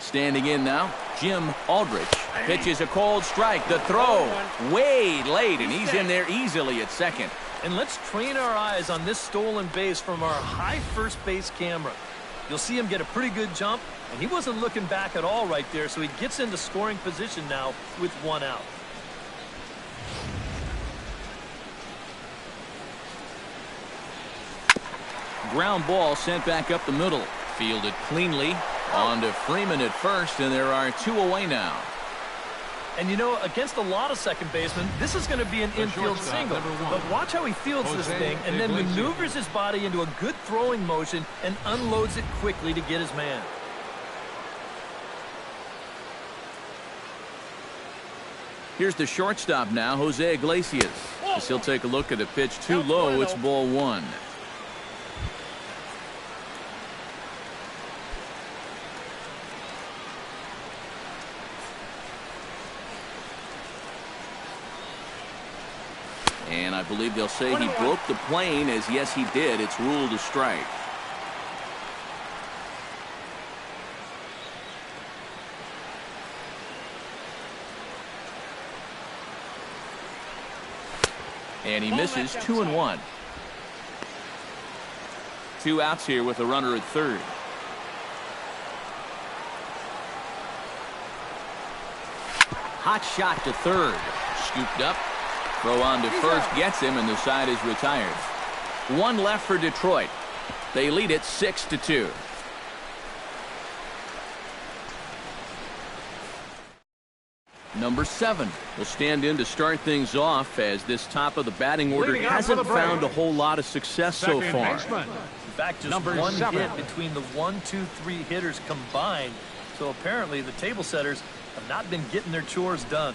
Standing in now, Jim Aldrich pitches a cold strike. The throw way late, and he's in there easily at second. And let's train our eyes on this stolen base from our high first base camera. You'll see him get a pretty good jump, and he wasn't looking back at all right there, so he gets into scoring position now with 1 out. Ground ball sent back up the middle. Fielded cleanly. On to Freeman at first, and there are 2 away now. And you know, against a lot of second basemen, this is going to be an infield single. But watch how he fields this thing and then maneuvers his body into a good throwing motion and unloads it quickly to get his man. Here's the shortstop now, Jose Iglesias. As he'll take a look at a pitch too low. It's ball 1. And I believe they'll say he broke the plane, as yes he did. It's ruled a strike. And he misses. 2-1. 2 outs here with a runner at third. Hot shot to third. Scooped up. Throw on to first gets him, and the side is retired. 1 left for Detroit. They lead it 6-2. number 7, will stand in to start things off as this top of the batting order hasn't found a whole lot of success so far. In fact, just one hit between the 1, 2, 3 hitters combined. So apparently the table setters have not been getting their chores done.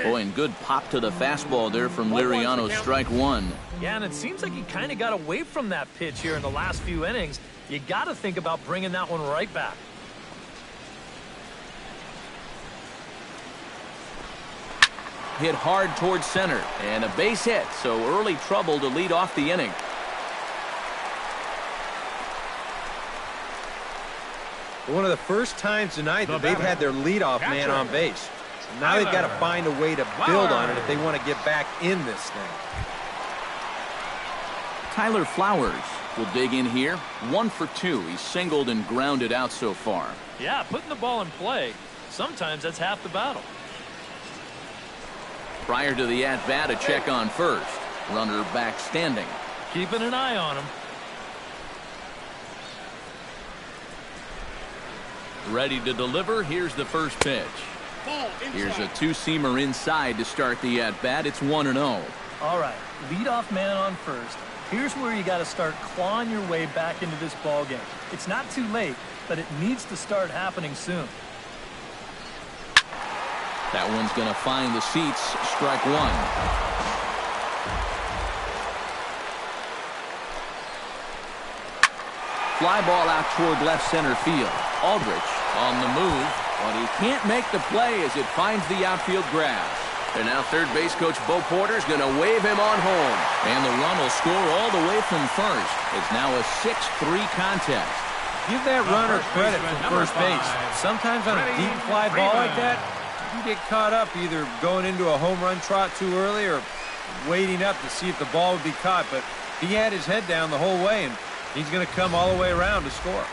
Boy, and good pop to the fastball there from Liriano, strike 1. Yeah, and it seems like he kind of got away from that pitch here in the last few innings. You got to think about bringing that one right back. Hit hard towards center, and a base hit, so early trouble to lead off the inning. One of the first times tonight that they've had their leadoff man on base. Now they've got to find a way to build on it if they want to get back in this thing. Tyler Flowers will dig in here. 1 for 2. He's singled and grounded out so far. Yeah, putting the ball in play, sometimes that's half the battle. Prior to the at-bat, a check on first. Runner back standing. Keeping an eye on him. Ready to deliver. Here's the first pitch. Here's a two-seamer inside to start the at-bat. It's 1-0. All right, leadoff man on first. Here's where you got to start clawing your way back into this ball game. It's not too late, but it needs to start happening soon. That one's going to find the seats. Strike 1. Fly ball out toward left center field. Aldrich on the move, but he can't make the play as it finds the outfield grass. And now third base coach Bo Porter's going to wave him on home. And the run will score all the way from first. It's now a 6-3 contest. Give that runner credit for first base. Sometimes on a deep fly ball like that, you get caught up either going into a home run trot too early or waiting up to see if the ball would be caught. But he had his head down the whole way, and he's going to come all the way around to score.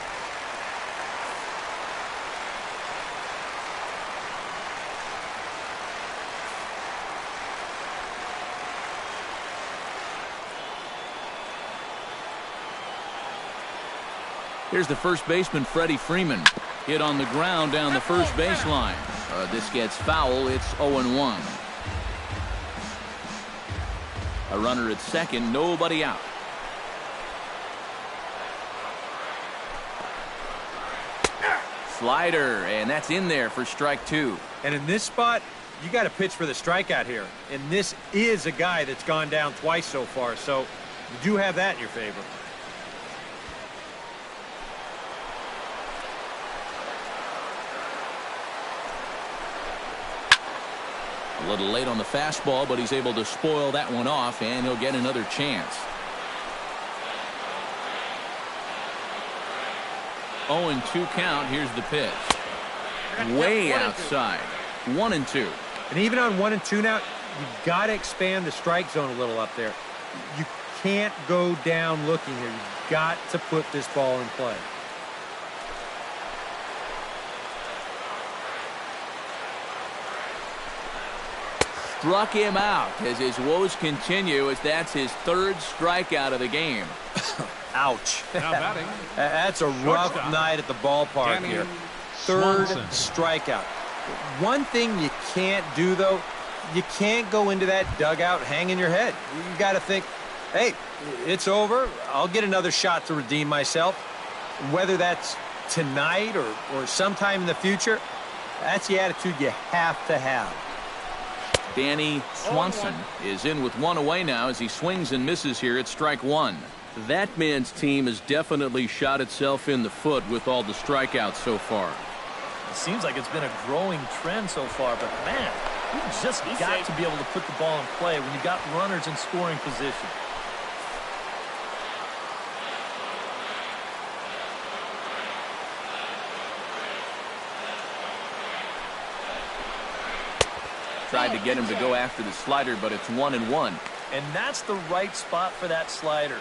Here's the first baseman, Freddie Freeman. Hit on the ground down the first baseline. This gets foul. It's 0-1. A runner at second, nobody out. Slider, and that's in there for strike 2. And in this spot, you got to pitch for the strikeout here. And this is a guy that's gone down twice so far, so you do have that in your favor. A little late on the fastball, but he's able to spoil that one off, and he'll get another chance. 0-2 count. Here's the pitch. Way outside. 1-2. And even on 1-2 now, you've got to expand the strike zone a little up there. You can't go down looking here. You've got to put this ball in play. Struck him out as his woes continue, as that's his third strikeout of the game. Ouch. That's a rough night at the ballpark here. Third strikeout. One thing you can't do, though, you can't go into that dugout hanging your head. You got to think, hey, it's over. I'll get another shot to redeem myself. Whether that's tonight or sometime in the future, that's the attitude you have to have. Danny Swanson is in with one away now as he swings and misses here at strike 1. That man's team has definitely shot itself in the foot with all the strikeouts so far. It seems like it's been a growing trend so far, but man, you just got to be able to put the ball in play when you got runners in scoring position. Tried to get him to go after the slider, but it's 1-1. And that's the right spot for that slider.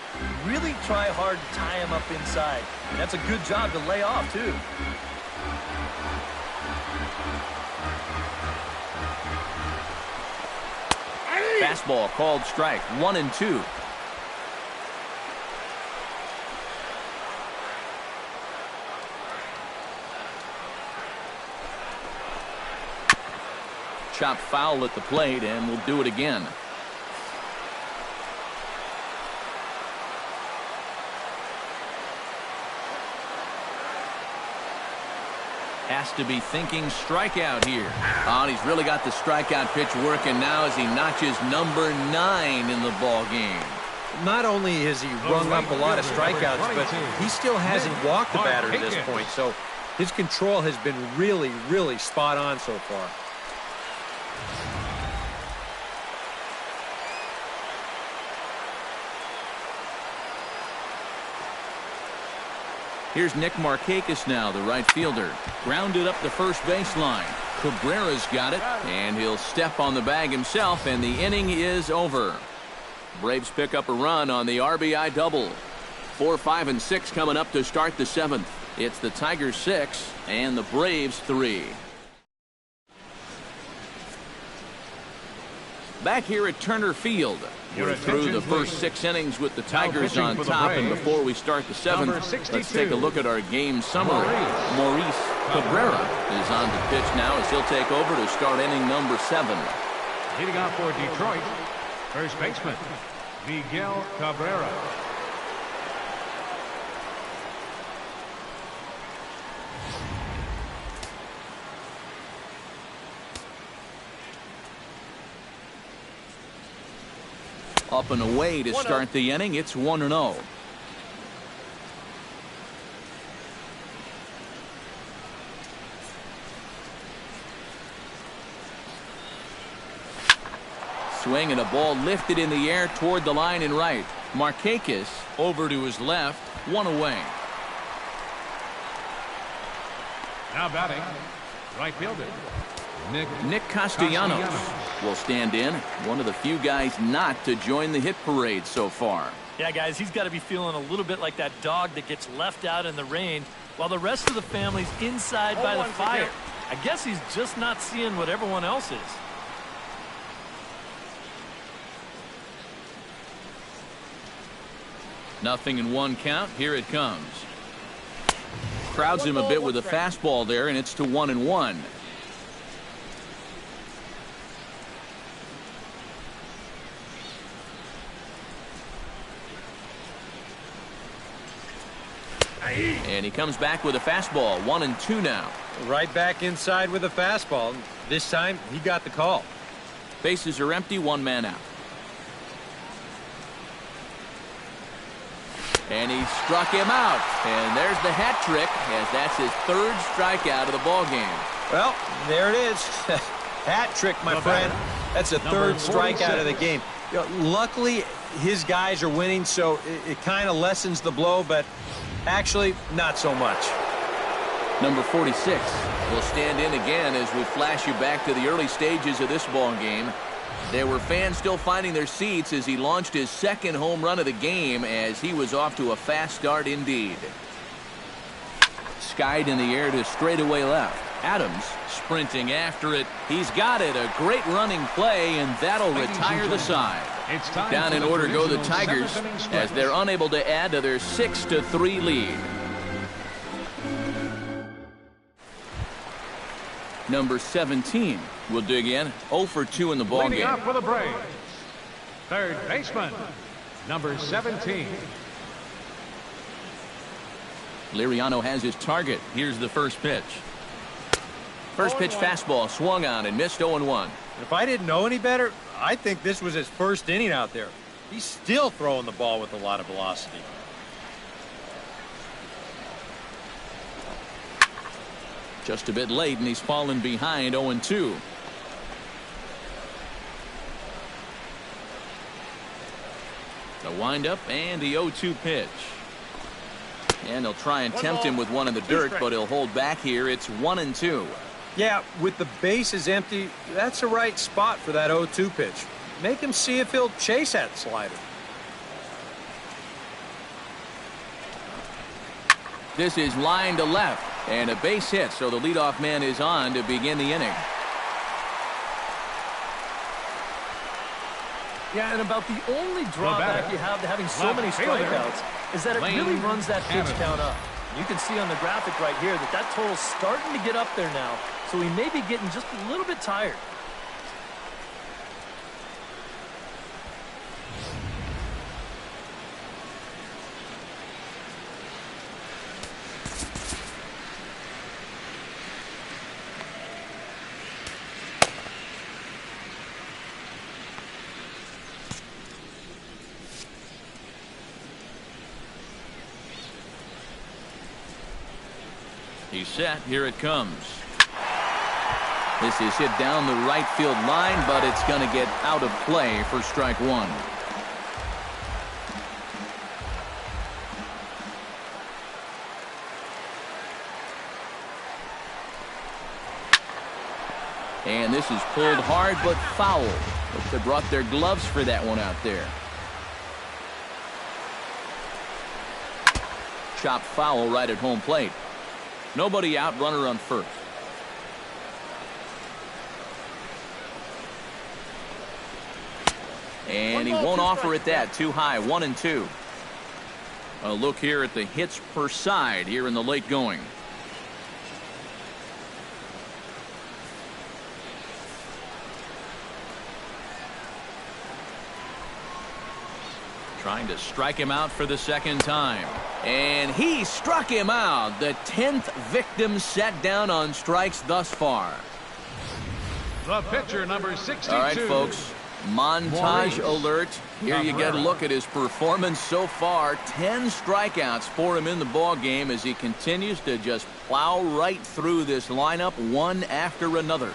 Really try hard to tie him up inside. And that's a good job to lay off, too. Fastball called strike. 1-2. chopped foul at the plate and will do it again. Has to be thinking strikeout here. Oh, and he's really got the strikeout pitch working now as he notches number 9 in the ball game. Not only has he rung up a lot of strikeouts, but he still hasn't walked the batter to this point. So his control has been really, really spot on so far. Here's Nick Markakis now, the right fielder. Grounded up the first baseline. Cabrera's got it, and he'll step on the bag himself, and the inning is over. Braves pick up a run on the RBI double. 4, 5, and 6 coming up to start the 7th. It's the Tigers 6 and the Braves 3. Back here at Turner Field. We're through the first 6 innings with the Tigers on top, and before we start the 7th, let's take a look at our game summary. Maurice Cabrera is on the pitch now as he'll take over to start inning number 7. Leading off for Detroit, first baseman, Miguel Cabrera. Up and away to start the inning. It's 1-0. Swing and a ball lifted in the air toward the line and right. Markakis over to his left, 1 away. Now batting, right fielder, Nick Castellanos will stand in. One of the few guys not to join the hit parade so far. Yeah, guys, he's got to be feeling a little bit like that dog that gets left out in the rain while the rest of the family's inside by the fire. I guess he's just not seeing what everyone else is. Nothing in 1 count. Here it comes. Crowds him a bit with a fastball there, and it's to 1-1. And he comes back with a fastball. 1-2 now. Right back inside with a fastball. This time he got the call. Bases are empty, 1 man out. And he struck him out. And there's the hat trick, as that's his 3rd strikeout of the ball game. Well, there it is. Hat trick, my friend. That's a 3rd strikeout of the game. You know, luckily, his guys are winning, so it kind of lessens the blow, but actually, not so much. Number 46 will stand in again as we flash you back to the early stages of this ball game. There were fans still finding their seats as he launched his 2nd home run of the game, as he was off to a fast start indeed. Skied in the air to straightaway left. Adams sprinting after it. He's got it. A great running play, and that'll retire the side. Down in order go the Tigers as they're unable to add to their 6-3 lead. Number 17 will dig in. 0 for 2 in the ball leading game. off for the Braves, third baseman, number 17. Liriano has his target. Here's the first pitch. First pitch fastball swung on and missed. 0-1. If I didn't know any better, I think this was his 1st inning out there. He's still throwing the ball with a lot of velocity. Just a bit late, and he's fallen behind. 0-2. The windup and the 0-2 pitch. And they'll try and tempt him with one in the dirt, but he'll hold back here. It's 1-2. Yeah, with the bases empty, that's the right spot for that 0-2 pitch. Make him see if he'll chase that slider. This is line to left, and a base hit, so the leadoff man is on to begin the inning. Yeah, and about the only drawback you have to having so many strikeouts is that it really runs that pitch count up. You can see on the graphic right here that total's starting to get up there now, so he may be getting just a little bit tired. He's set. Here it comes. This is hit down the right field line, but it's going to get out of play for strike one. And this is pulled hard but foul. But they brought their gloves for that one out there. Chopped foul right at home plate. Nobody out, runner on first. And he won't offer it that. Too high. 1-2. A look here at the hits per side here in the late going. Trying to strike him out for the second time. And he struck him out. The 10th victim set down on strikes thus far. The pitcher, number 62. All right, folks. Montage alert. Here you get a look at his performance so far. 10 strikeouts for him in the ball game as he continues to just plow right through this lineup one after another.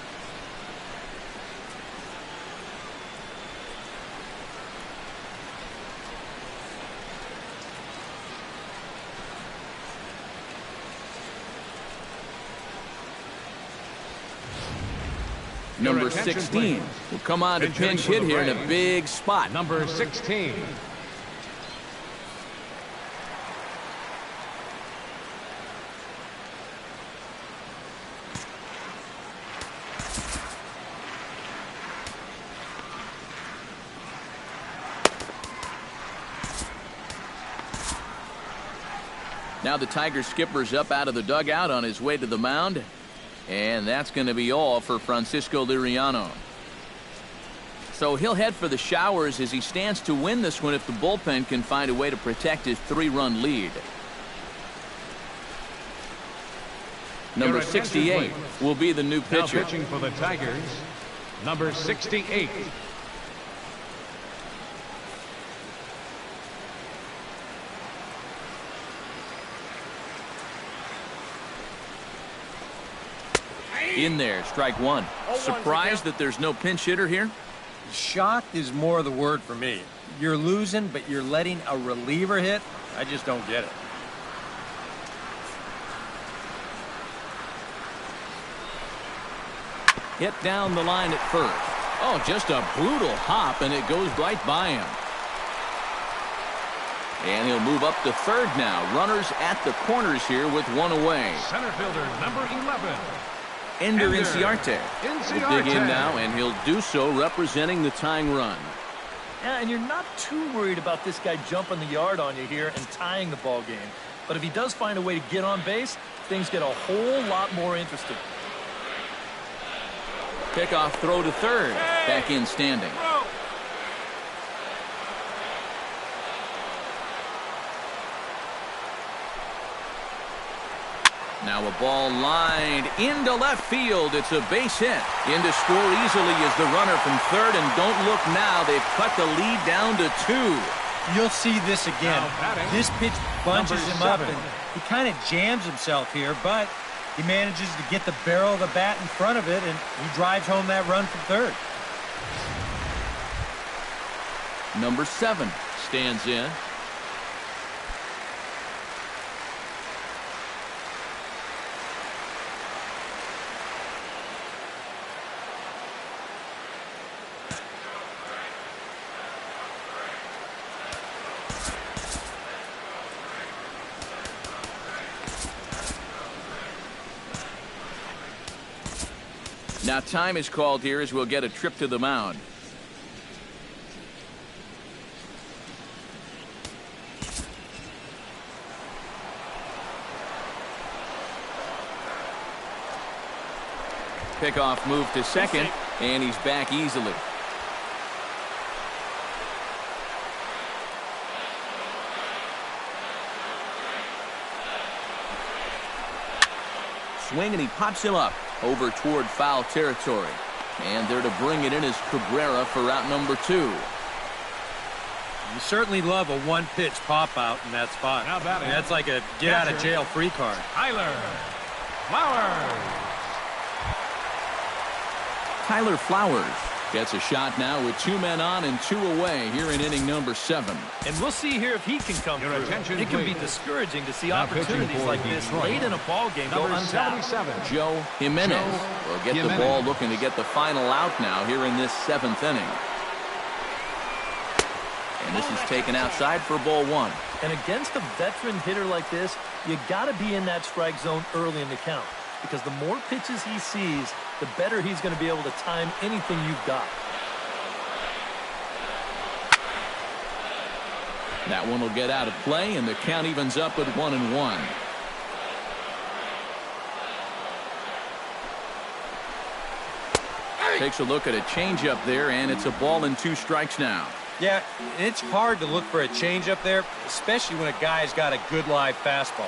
Number 16 will come on to pinch hit here in a big spot. Number 16. Now the Tiger skipper's up out of the dugout on his way to the mound. And that's going to be all for Francisco Liriano. So he'll head for the showers as he stands to win this one if the bullpen can find a way to protect his 3-run lead. Number 68 will be the new pitcher. Now pitching for the Tigers, number 68. In there, strike one. Surprised that there's no pinch hitter here? Shocked is more the word for me. You're losing, but you're letting a reliever hit? I just don't get it. Hit down the line at first. Oh, just a brutal hop, and it goes right by him. And he'll move up to third now. Runners at the corners here with one away. Center fielder, number 11. Ender Inciarte will dig in now, and he'll do so representing the tying run. Yeah, and you're not too worried about this guy jumping the yard on you here and tying the ball game. But if he does find a way to get on base, things get a whole lot more interesting. Pickoff throw to third. Back in standing. Now a ball lined into left field. It's a base hit. In to score easily is the runner from third. And don't look now. They've cut the lead down to 2. You'll see this again. This pitch bunches him up, and he kind of jams himself here, but he manages to get the barrel of the bat in front of it, and he drives home that run from third. Number 7 stands in. Now time is called here as we'll get a trip to the mound. Pickoff move to second, and he's back easily. Swing, and he pops him up over toward foul territory. And there to bring it in is Cabrera for out number 2. You certainly love a one-pitch pop-out in that spot. How about it? That's like a get-out-of-jail-free card. Tyler. Flowers. Tyler Flowers gets a shot now with 2 men on and 2 away here in inning number 7. And we'll see here if he can come through. It can be discouraging to see Now opportunities like this late in a ball game go untapped. Joe Jimenez will get the ball, looking to get the final out now here in this 7th inning. And this is taken outside for ball 1. And against a veteran hitter like this, you got to be in that strike zone early in the count, because the more pitches he sees, the better he's going to be able to time anything you've got. That one will get out of play, and the count evens up at 1-1. Takes a look at a changeup there, and it's a ball and 2 strikes now. Yeah, it's hard to look for a changeup there, especially when a guy's got a good live fastball.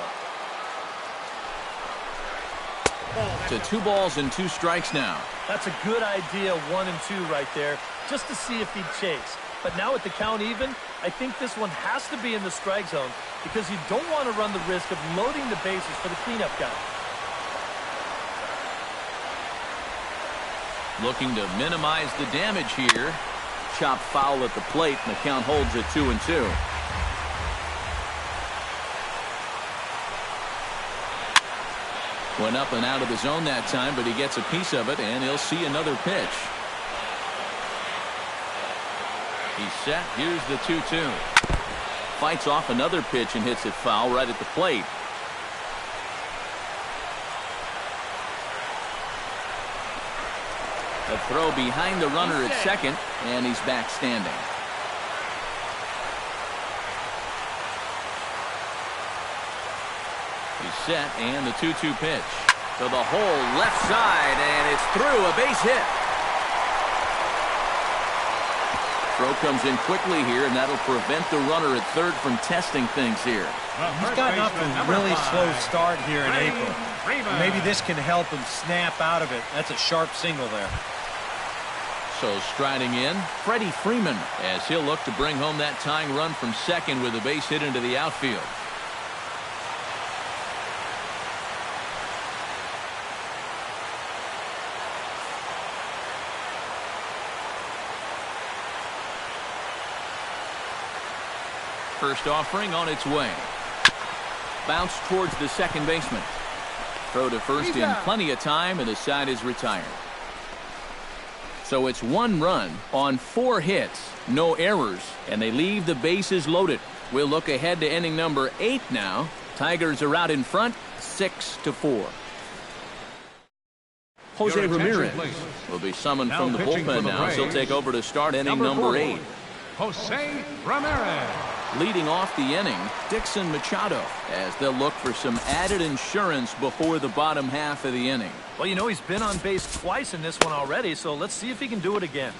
To 2 balls and 2 strikes now. That's a good idea, 1 and 2 right there, just to see if he'd chase. But now with the count even, I think this one has to be in the strike zone, because you don't want to run the risk of loading the bases for the cleanup guy. Looking to minimize the damage here. Chopped foul at the plate, and the count holds at 2-2. Went up and out of the zone that time, but he gets a piece of it, and he'll see another pitch. He's set. Here's the 2-2. Fights off another pitch and hits it foul right at the plate. A throw behind the runner at second, and he's back standing. He's set, and the 2-2 pitch to the hole left side, and it's through, a base hit. Throw comes in quickly here, and that'll prevent the runner at third from testing things here. He's gotten off to a really slow start here in April. Maybe this can help him snap out of it. That's a sharp single there. So striding in, Freddie Freeman, as he'll look to bring home that tying run from second with a base hit into the outfield. First offering on its way. Bounce towards the second baseman. Throw to first in plenty of time, and the side is retired. So it's 1 run on 4 hits, no errors, and they leave the bases loaded. We'll look ahead to inning number 8 now. Tigers are out in front, 6-4. Jose Ramirez will be summoned from the bullpen now, so he'll take over to start inning number 8. Jose Ramirez. Leading off the inning, Dixon Machado, as they'll look for some added insurance before the bottom half of the inning. Well, you know, he's been on base twice in this one already, so let's see if he can do it again.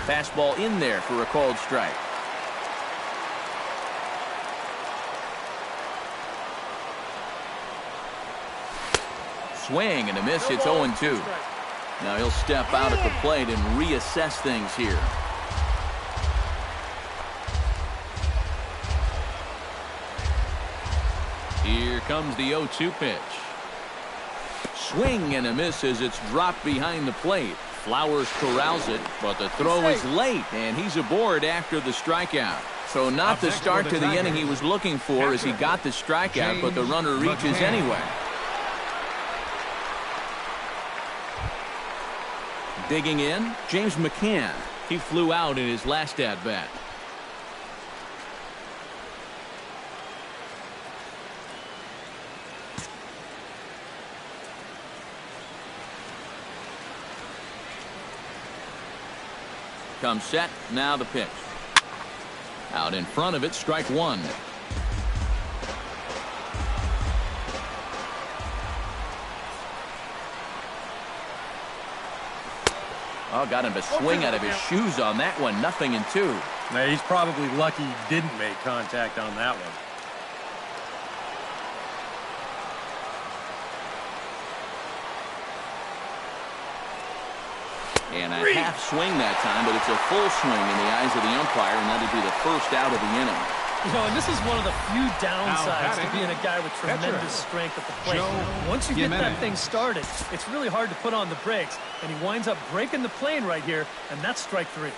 Fastball in there for a called strike. Swing and a miss. It's 0-2. Now he'll step out at the plate and reassess things here. Here comes the 0-2 pitch. Swing and a miss as it's dropped behind the plate. Flowers corrals it, but the throw is late, and he's aboard after the strikeout. So not the start to the inning he was looking for as he got the strikeout, but the runner reaches anyway. Digging in, James McCann. He flew out in his last at-bat. Comes set, now the pitch. Out in front of it, strike 1. Oh, got him to swing out of his shoes on that one. 0-2. Now, he's probably lucky he didn't make contact on that one. And a half swing that time, but it's a full swing in the eyes of the umpire, and that'll be the first out of the inning. You know, and this is one of the few downsides to being a guy with tremendous strength at the plate. Once you get that thing started, it's really hard to put on the brakes, and he winds up breaking the plane right here, and that's strike 3.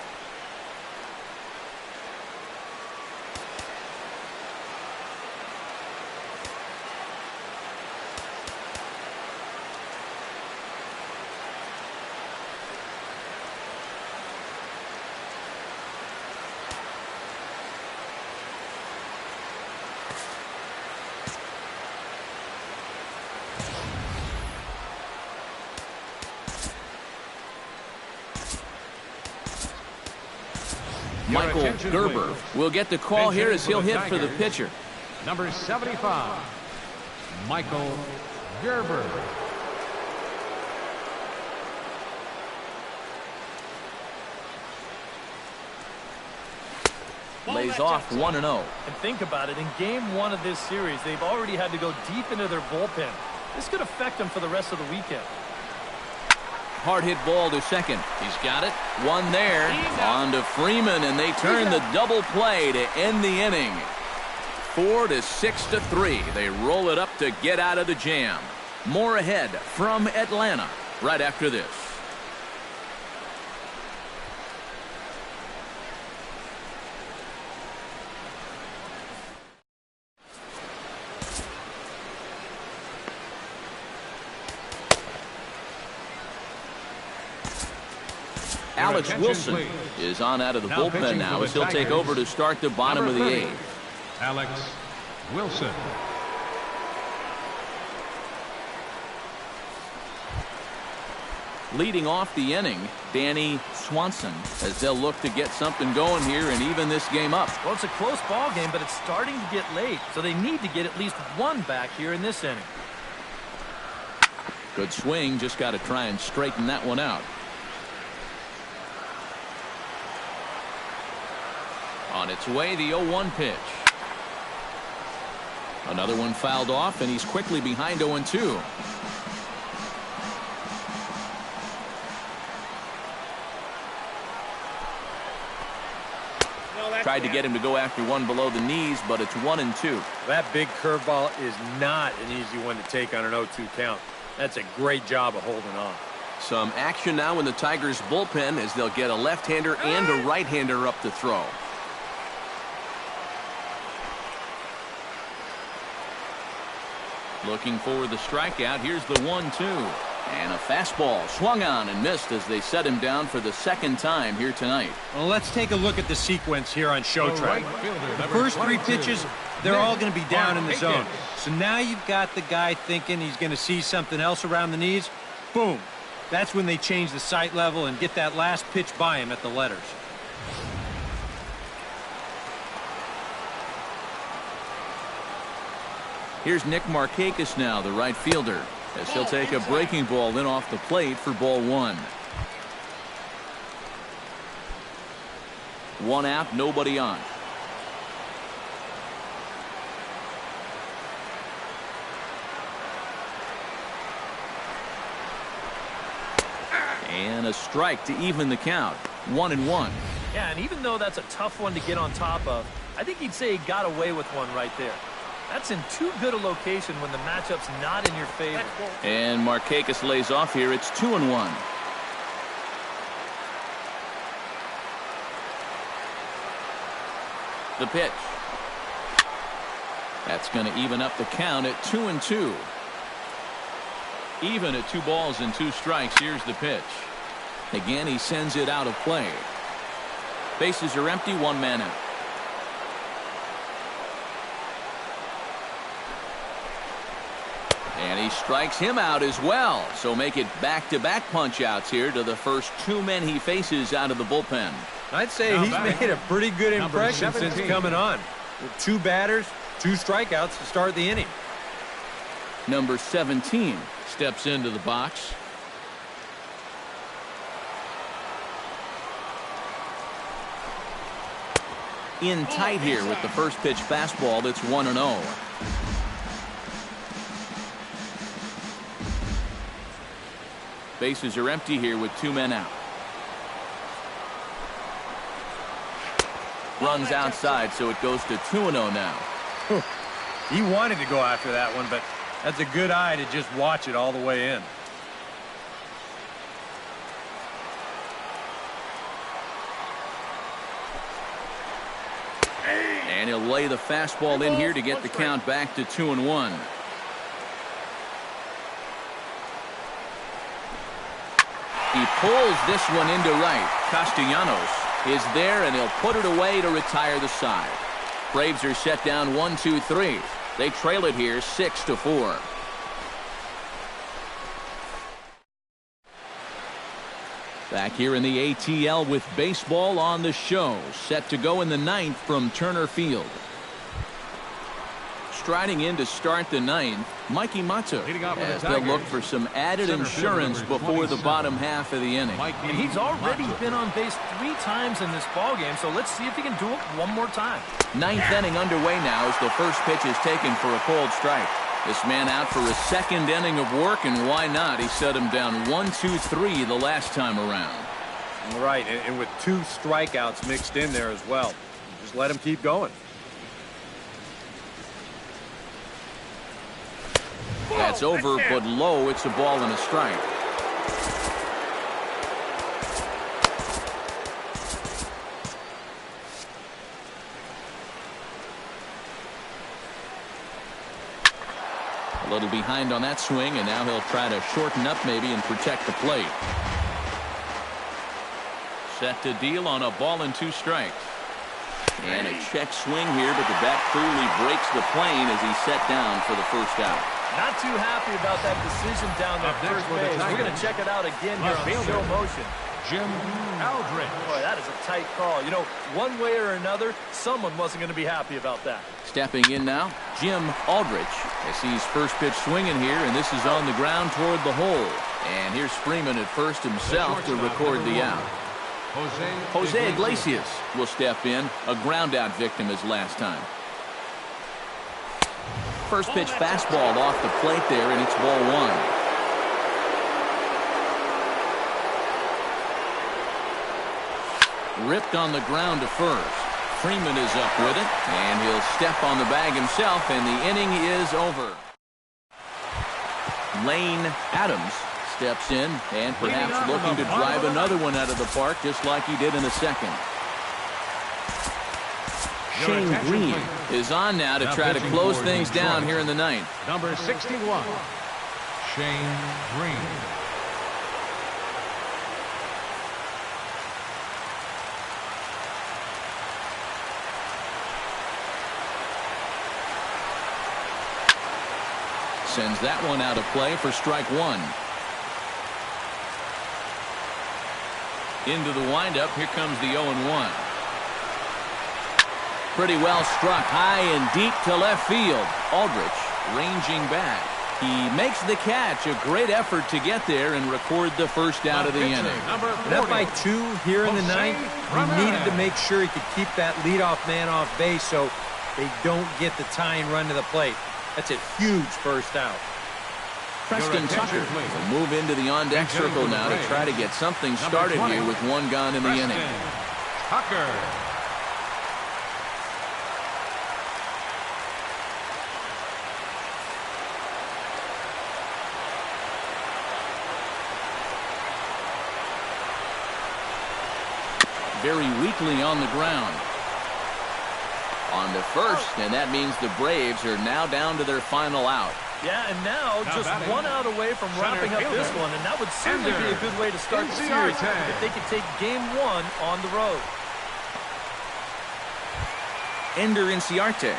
Michael Gerber will get the call here as he'll hit for the pitcher. Number 75, Michael Gerber. Lays off 1-0. And think about it, in game 1 of this series, they've already had to go deep into their bullpen. This could affect them for the rest of the weekend. Hard hit ball to second. He's got it. One there. On to Freeman, and they turn the double play to end the inning. 4-6-3. They roll it up to get out of the jam. More ahead from Atlanta right after this. Alex Wilson is on out of the bullpen now as he'll take over to start the bottom of the 8th. Alex Wilson. Leading off the inning, Danny Swanson, as they'll look to get something going here and even this game up. Well, it's a close ball game, but it's starting to get late, so they need to get at least one back here in this inning. Good swing, just got to try and straighten that one out. On its way, the 0-1 pitch. Another one fouled off, and he's quickly behind 0-2. Tried to get him to go after one below the knees, but it's 1-2. That big curveball is not an easy one to take on an 0-2 count. That's a great job of holding on. Some action now in the Tigers' bullpen as they'll get a left-hander and a right-hander up to throw. Looking for the strikeout. Here's the 1-2. And a fastball swung on and missed as they set him down for the second time here tonight. Well, let's take a look at the sequence here on Showtime. The first 3 pitches, they're all going to be down in the zone. So now you've got the guy thinking he's going to see something else around the knees. Boom. That's when they change the sight level and get that last pitch by him at the letters. Here's Nick Markakis now, the right fielder, as he'll take a breaking ball in off the plate for ball 1. 1 out, nobody on. And a strike to even the count. 1-1. Yeah, and even though that's a tough one to get on top of, I think he'd say he got away with one right there. That's in too good a location when the matchup's not in your favor. And Markakis lays off here. It's 2-1. The pitch. That's going to even up the count at 2-2. Even at 2 balls and 2 strikes. Here's the pitch. Again, he sends it out of play. Bases are empty, 1 man out. And he strikes him out as well. So make it back-to-back punch-outs here to the first 2 men he faces out of the bullpen. I'd say he's made a pretty good impression since coming on. With 2 batters, 2 strikeouts to start the inning. Number 17 steps into the box. In tight here with the first pitch fastball. That's 1-0. Bases are empty here with 2 men out. Runs outside, so it goes to 2-0 now. He wanted to go after that one, but that's a good eye to just watch it all the way in. And he'll lay the fastball in here to get the count back to 2-1. He pulls this one into right. Castellanos is there, and he'll put it away to retire the side. Braves are set down 1-2-3. They trail it here 6-4. Back here in the ATL with baseball on the show. Set to go in the ninth from Turner Field. Striding in to start the ninth, Mikey Mato, as they'll look for some added insurance before the bottom half of the inning. And he's already been on base 3 times in this ballgame, so let's see if he can do it one more time. Ninth inning underway now as the first pitch is taken for a called strike. This man out for a second inning of work, and why not? He set him down 1-2-3 the last time around. Right, and with 2 strikeouts mixed in there as well. Just let him keep going. That's over, but low. It's a ball and a strike. A little behind on that swing, and now he'll try to shorten up maybe and protect the plate. Set to deal on a ball and 2 strikes. And a check swing here, but the bat clearly breaks the plane as he's set down for the first out. Not too happy about that decision down there at first base. We're going to check it out again here on slow motion. Jim Aldridge. Boy, that is a tight call. You know, one way or another, someone wasn't going to be happy about that. Stepping in now, Jim Aldridge. As he's first pitch swinging here, and this is on the ground toward the hole. And here's Freeman at first himself to record the out. Jose Iglesias will step in, a ground out victim as last time. First pitch fastball off the plate there, and it's ball 1. Ripped on the ground to first. Freeman is up with it, and he'll step on the bag himself, and the inning is over. Lane Adams steps in and perhaps looking to drive another one out of the park just like he did in the second. Shane Green is on now to try to close things down here in the ninth. Number 61, Shane Green. Sends that one out of play for strike 1. Into the windup. Here comes the 0-1. Pretty well struck high and deep to left field. Aldrich ranging back. He makes the catch. A great effort to get there and record the first out of the inning. And up by 2 here in the ninth. He needed to make sure he could keep that leadoff man off base so they don't get the tying run to the plate. That's a huge first out. Preston Tucker will move into the on-deck circle now to try to get something started here with 1 gone in the inning. Tucker. Very weakly on the ground. On to first, and that means the Braves are now down to their final out. Yeah, and now just 1 out away from wrapping up this one, and that would certainly be a good way to start the series if they could take game 1 on the road. Ender Inciarte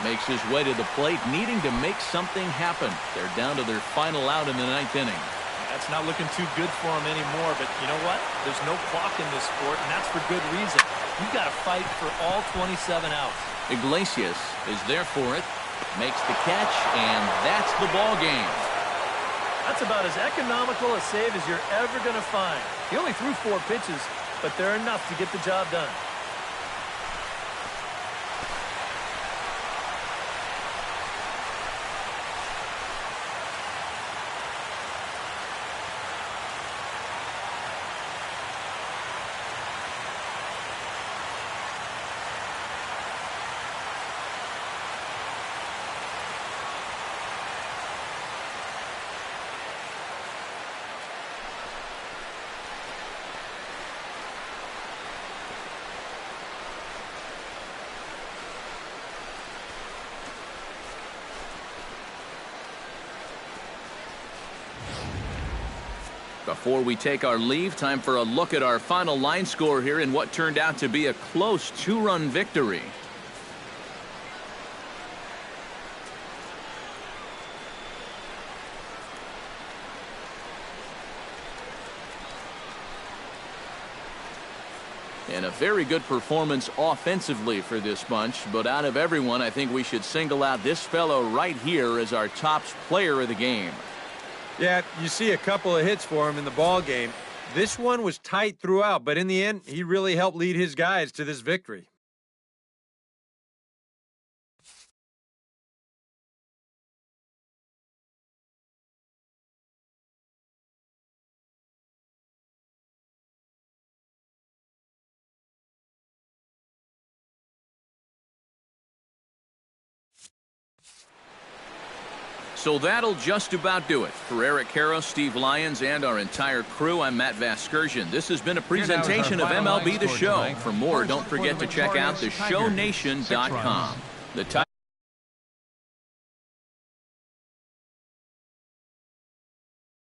makes his way to the plate, needing to make something happen. They're down to their final out in the 9th inning. That's not looking too good for him anymore, but you know what? There's no clock in this sport, and that's for good reason. You've got to fight for all 27 outs. Iglesias is there for it, makes the catch, and that's the ball game. That's about as economical a save as you're ever going to find. He only threw 4 pitches, but they're enough to get the job done. Before we take our leave, time for a look at our final line score here in what turned out to be a close 2-run victory. And a very good performance offensively for this bunch. But out of everyone, I think we should single out this fellow right here as our top player of the game. Yeah, you see a couple of hits for him in the ball game. This one was tight throughout, but in the end, he really helped lead his guys to this victory. So that'll just about do it. For Eric Karros, Steve Lyons, and our entire crew, I'm Matt Vasgersian. This has been a presentation of MLB The Show. For more, don't forget to check out theshownation.com.